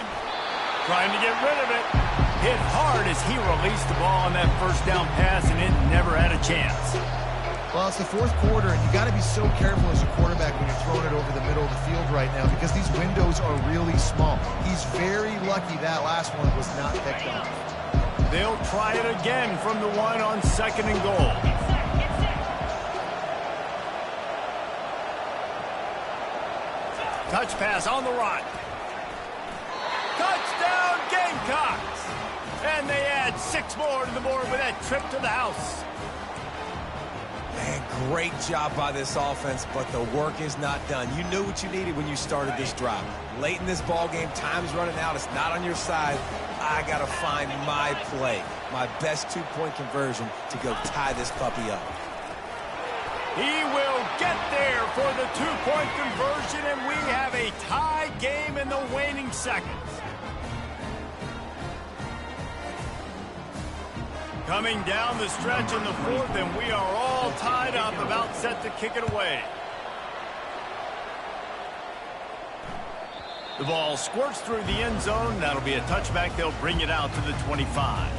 Trying to get rid of it. Hit hard as he released the ball on that first down pass, and it never had a chance. Well, it's the fourth quarter, and you got to be so careful as a quarterback when you're throwing it over the middle of the field right now because these windows are really small. He's very lucky that last one was not picked off. They'll try it again from the one on 2nd and goal. Touch pass on the run. Touchdown Gamecocks! And they add 6 more to the board with that trip to the house. Man, great job by this offense, but the work is not done. You knew what you needed when you started this drive. Late in this ball game, time's running out. It's not on your side. I got to find my play, my best 2-point conversion to go tie this puppy up. He will get there for the 2-point conversion, and we have a tie game in the waning seconds. Coming down the stretch in the 4th, and we are all tied up, about set to kick it away. The ball squirts through the end zone. That'll be a touchback. They'll bring it out to the 25.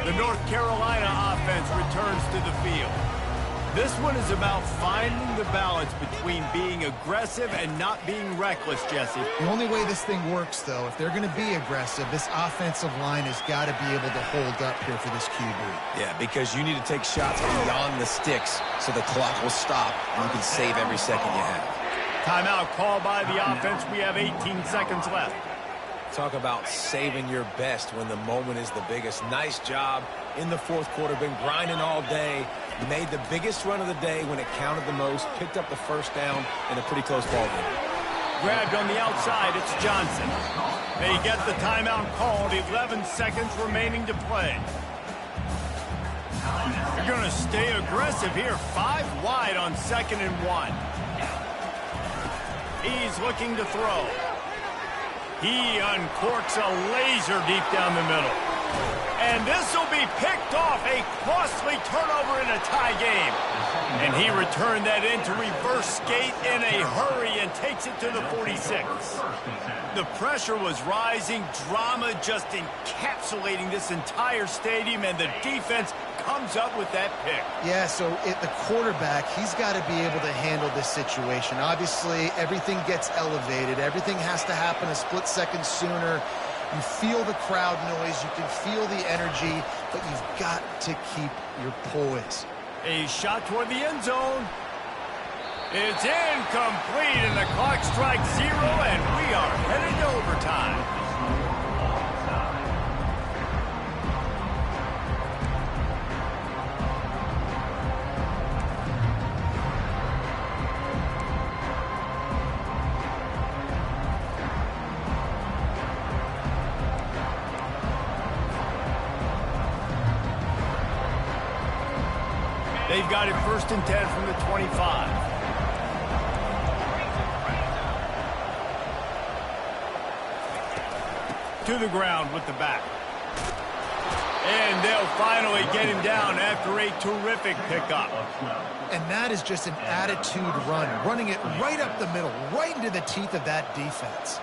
The North Carolina offense returns to the field. This one is about finding the balance between being aggressive and not being reckless, Jesse. The only way this thing works, though, if they're going to be aggressive, this offensive line has got to be able to hold up here for this QB. Yeah, because you need to take shots beyond the sticks so the clock will stop and you can save every second you have. Timeout called by the offense. We have 18 seconds left. Talk about saving your best when the moment is the biggest. Nice job in the 4th quarter. Been grinding all day. Made the biggest run of the day when it counted the most. Picked up the first down in a pretty close ball game. Grabbed on the outside. It's Johnson. They get the timeout called. 11 seconds remaining to play. You're going to stay aggressive here. 5 wide on 2nd and 1. He's looking to throw. He uncorks a laser deep down the middle. And this will be picked off. A costly turnover in a tie game. And he returned that into reverse skate in a hurry and takes it to the 46. The pressure was rising. Drama just encapsulating this entire stadium. And the defense comes up with that pick. Yeah, so the quarterback, he's got to be able to handle this situation. Obviously, everything gets elevated. Everything has to happen a split second sooner. You feel the crowd noise. You can feel the energy, but you've got to keep your poise. A shot toward the end zone. It's incomplete, and the clock strikes 0, and we are headed to overtime. They've got it 1st and 10 from the 25. To the ground with the back. And they'll finally get him down after a terrific pickup. And that is just an attitude run, running it right up the middle, right into the teeth of that defense.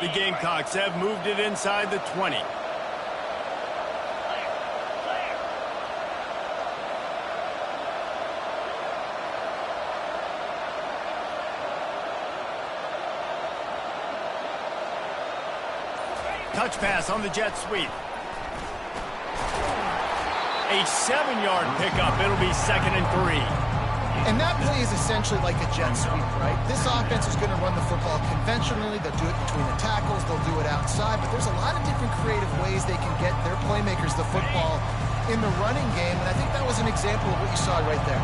The Gamecocks have moved it inside the 20. Touch pass on the jet sweep. A 7-yard pickup. It'll be 2nd and 3. And that play is essentially like a jet sweep, right? This offense is going to run the football conventionally. They'll do it between the tackles. They'll do it outside. But there's a lot of different creative ways they can get their playmakers the football in the running game. And I think that was an example of what you saw right there.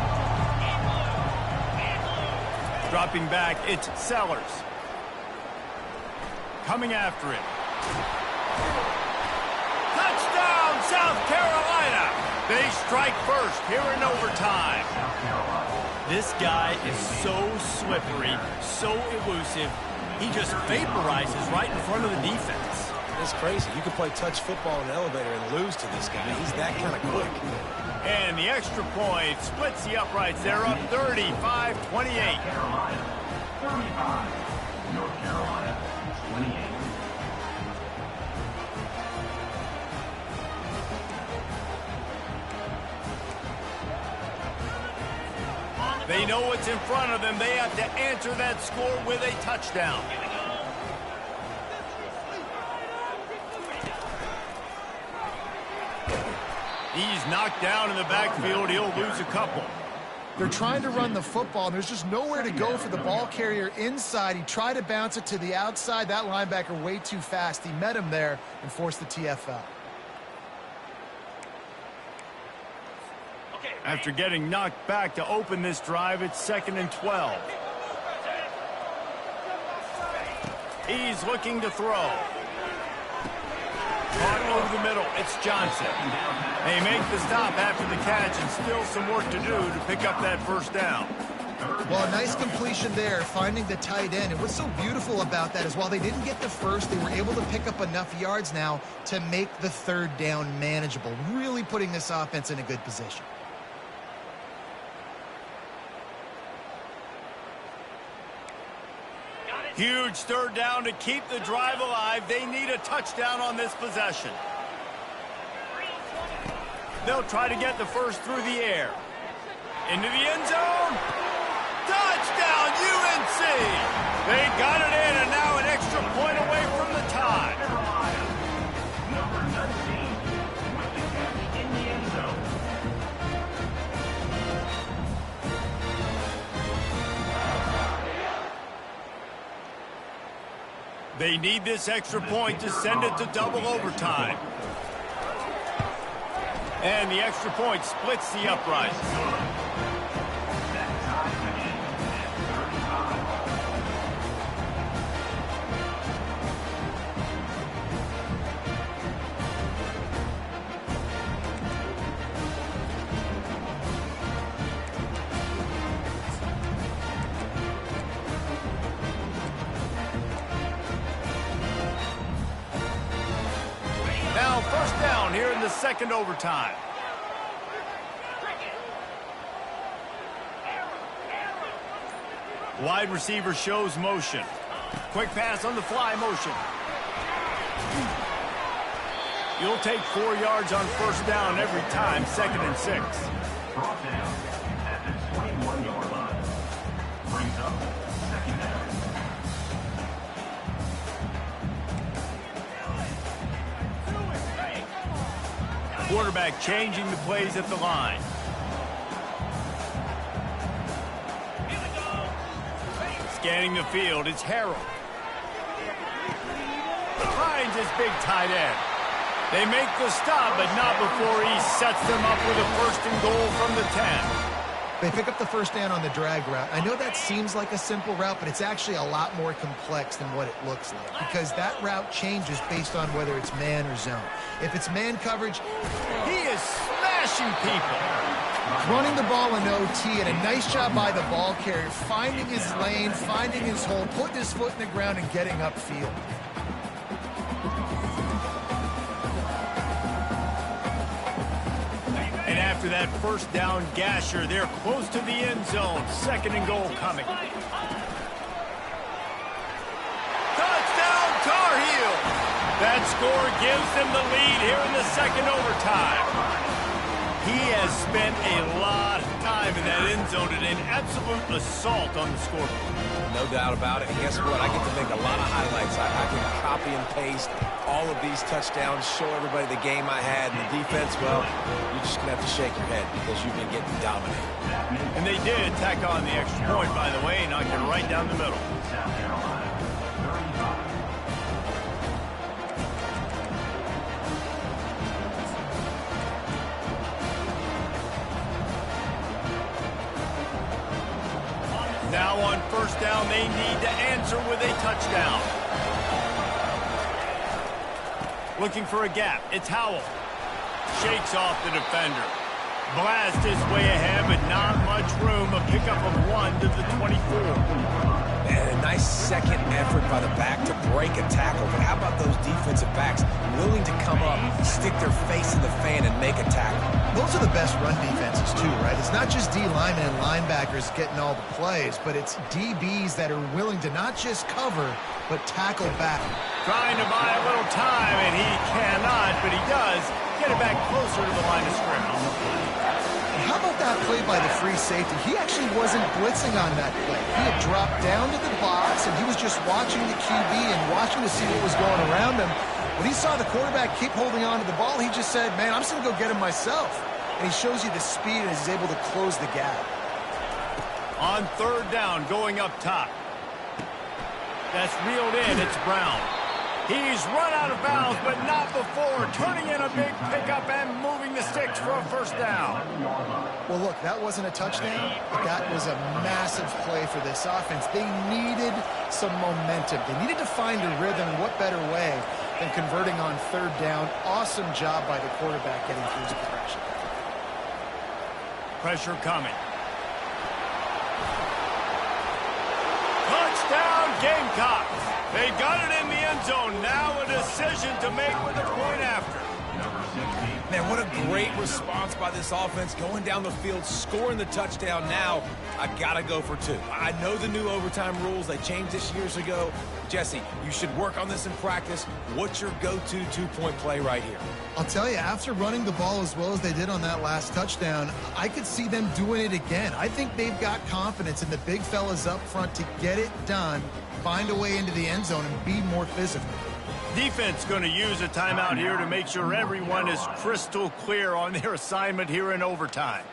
Dropping back, it's Sellers. Coming after it. Touchdown, South Carolina! They strike first here in overtime. This guy is so slippery, so elusive. He just vaporizes right in front of the defense. It's crazy. You can play touch football in an elevator and lose to this guy. He's that kind of quick. And the extra point splits the uprights. They're up 35-28. Carolina, 35. North Carolina, 28. They know what's in front of them. They have to answer that score with a touchdown. He's knocked down in the backfield. He'll lose a couple. They're trying to run the football. There's just nowhere to go for the ball carrier inside. He tried to bounce it to the outside. That linebacker way too fast. He met him there and forced the TFL. After getting knocked back to open this drive, it's 2nd and 12. He's looking to throw. Caught over the middle. It's Johnson. They make the stop after the catch, and still some work to do to pick up that first down. Well, a nice completion there, finding the tight end. And what's so beautiful about that is while they didn't get the first, they were able to pick up enough yards now to make the third down manageable, really putting this offense in a good position. Huge third down to keep the drive alive. They need a touchdown on this possession. They'll try to get the first through the air. Into the end zone. Touchdown, UNC! They got it in, and now an extra point away from the tie. Carolina, number 19, with the catch in the end zone. They need this extra point to send it to double overtime. And the extra point splits the uprights. That tie finishes at 35. Now first down here in the second overtime. Wide receiver shows motion. Quick pass on the fly motion. You'll take 4 yards on first down every time, 2nd and 6. Brought down at the 21-yard line. Brings up 2nd down. Quarterback changing the plays at the line. Scanning the field, it's Harrell. Finds his big tight end. They make the stop, but not before he sets them up with a 1st and goal from the 10. They pick up the first down on the drag route. I know that seems like a simple route, but it's actually a lot more complex than what it looks like because that route changes based on whether it's man or zone. If it's man coverage, He is smashing people. running the ball in OT, and a nice job by the ball carrier, finding his lane, finding his hole, putting his foot in the ground, and getting upfield. And after that first down gasher, they're close to the end zone. 2nd and goal coming. Touchdown, Tar Heels! That score gives them the lead here in the second overtime. He has spent a lot of time in that end zone and an absolute assault on the scoreboard. No doubt about it. And guess what? I get to make a lot of highlights. I can copy and paste all of these touchdowns, show everybody the game I had. And the defense, well, you're just going to have to shake your head because you've been getting dominated. And they did tack on the extra point, by the way, and knocked it right down the middle. South Carolina, 35. Now on first down, they need to answer with a touchdown. Looking for a gap. It's Howell. Shakes off the defender. Blast his way ahead, but not much room. A pickup of 1 to the 24. And a nice nice second effort by the back to break a tackle. But how about those defensive backs willing to come up, stick their face in the fan, and make a tackle? Those are the best run defenses too, right? It's not just D linemen and linebackers getting all the plays, but it's DBs that are willing to not just cover, but tackle back. Trying to buy a little time, and he cannot, but he does get it back closer to the line of scrimmage. How about that play by the free safety? He actually wasn't blitzing on that play. He had dropped down to the box, and he was just watching the QB and watching to see what was going around him. When he saw the quarterback keep holding on to the ball, he just said, man, I'm just going to go get him myself. And he shows you the speed and is able to close the gap. On third down, going up top. That's reeled in. It's Brown. He's run out of bounds, but not before turning in a big pickup and moving the sticks for a first down. Well, look, that wasn't a touchdown, but that was a massive play for this offense. They needed some momentum. They needed to find a rhythm, and what better way than converting on third down. Awesome job by the quarterback getting through his progression. Pressure coming. Touchdown, Gamecocks. They got it in the end zone. Now a decision to make with a point after. Man, what a great response by this offense, going down the field, scoring the touchdown. Now, I gotta go for two. I know the new overtime rules. They changed this years ago. Jesse, you should work on this in practice. What's your go-to two-point play right here? I'll tell you, after running the ball as well as they did on that last touchdown, I could see them doing it again. I think they've got confidence in the big fellas up front to get it done, find a way into the end zone, and be more physical. Defense going to use a timeout here to make sure everyone is crystal clear on their assignment here in overtime.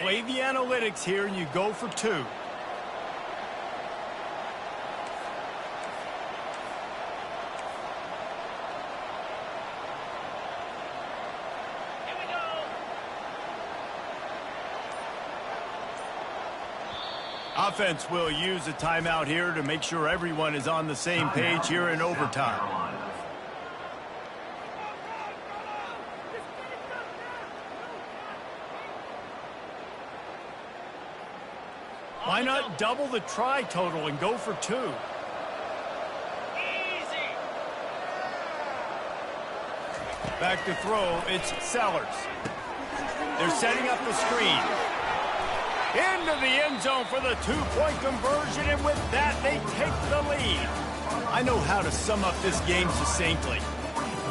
Play the analytics here, and you go for two. Offense will use a timeout here to make sure everyone is on the same page here in overtime. Why not double the try total and go for two? Back to throw, it's Sellers. They're setting up the screen. Into the end zone for the two-point conversion, and with that, they take the lead. I know how to sum up this game succinctly.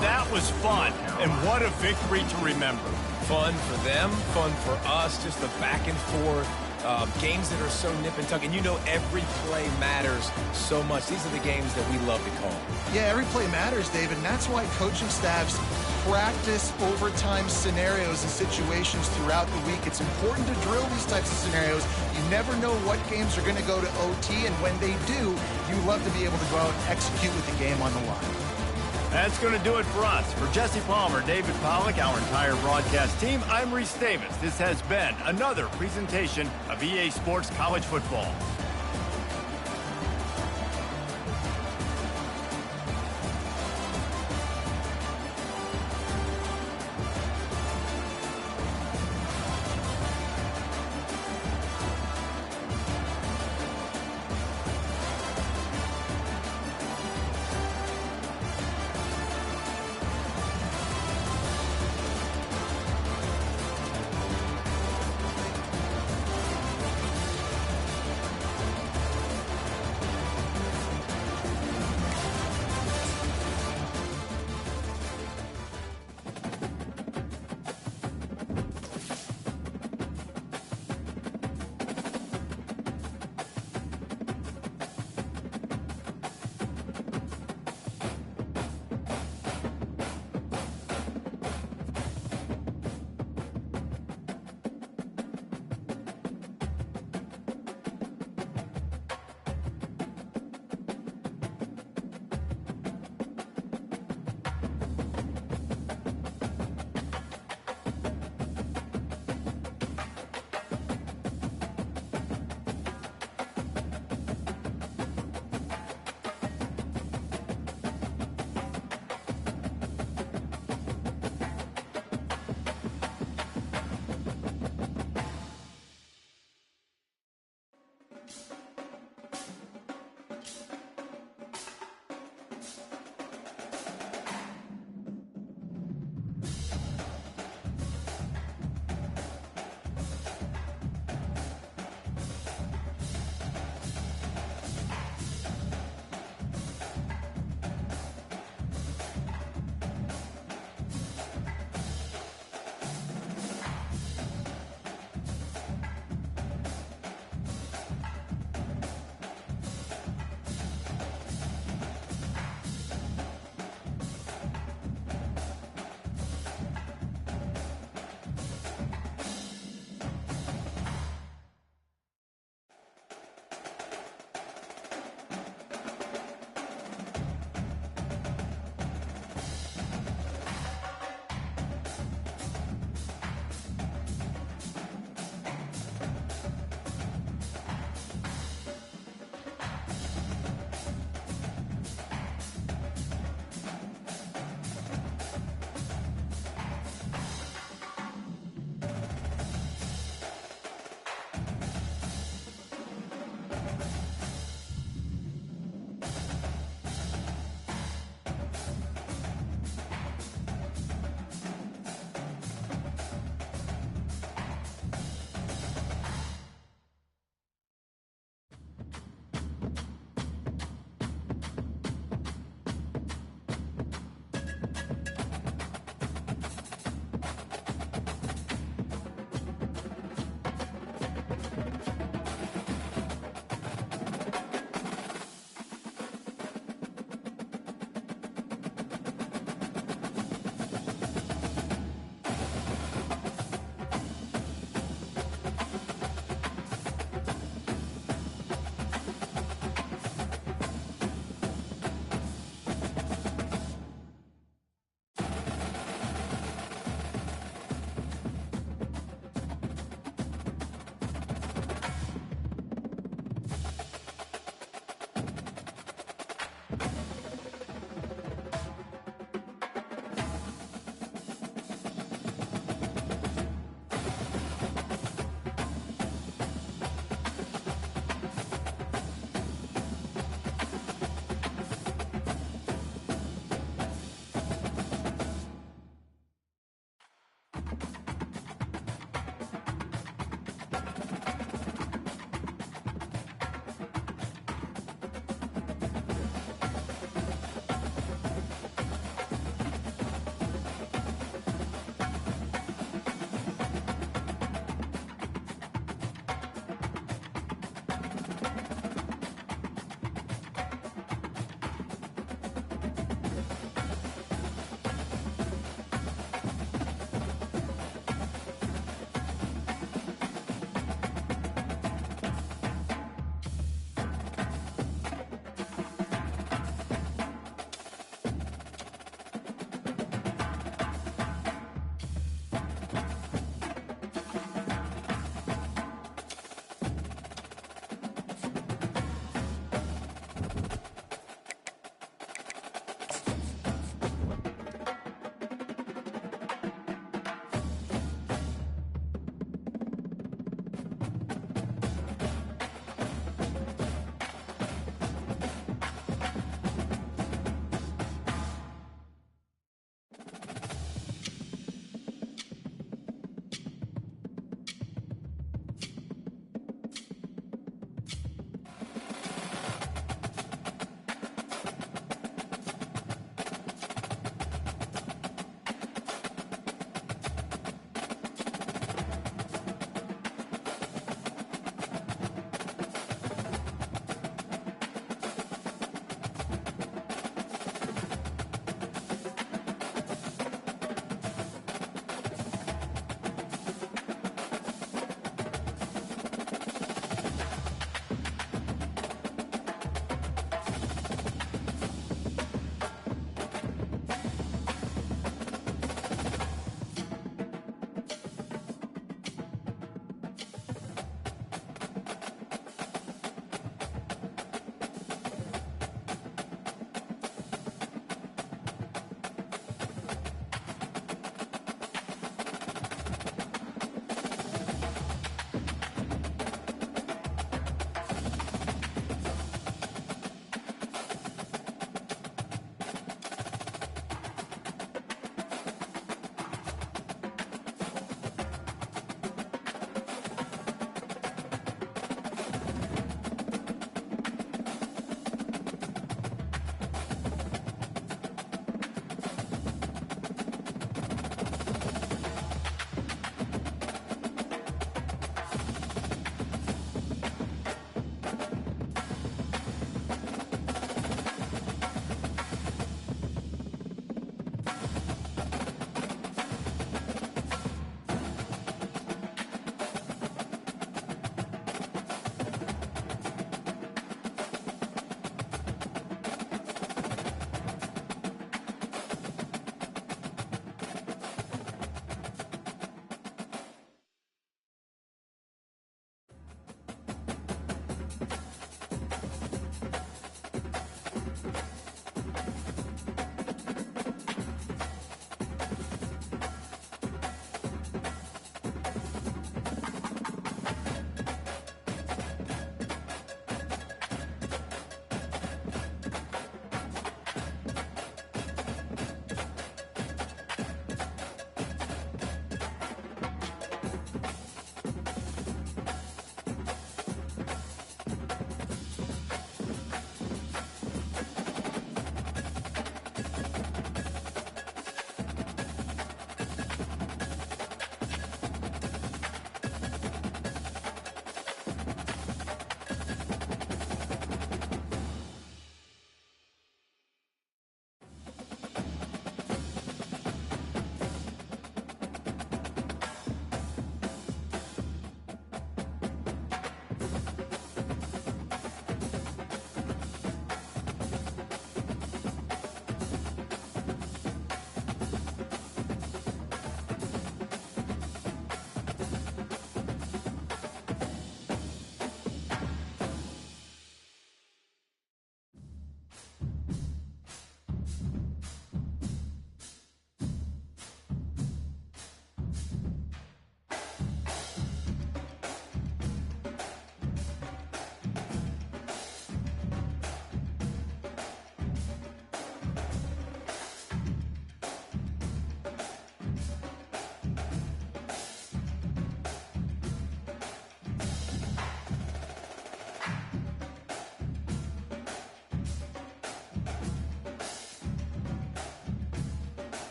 That was fun, and what a victory to remember. Fun for them, fun for us, just the back and forth. Games that are so nip and tuck, and you know every play matters so much. These are the games that we love to call. Yeah, every play matters, David, and that's why coaching staffs practice overtime scenarios and situations throughout the week. It's important to drill these types of scenarios. You never know what games are going to go to OT, and when they do, you love to be able to go out and execute with the game on the line. That's going to do it for us. For Jesse Palmer, David Pollack, our entire broadcast team, I'm Reese Davis. This has been another presentation of EA Sports College Football.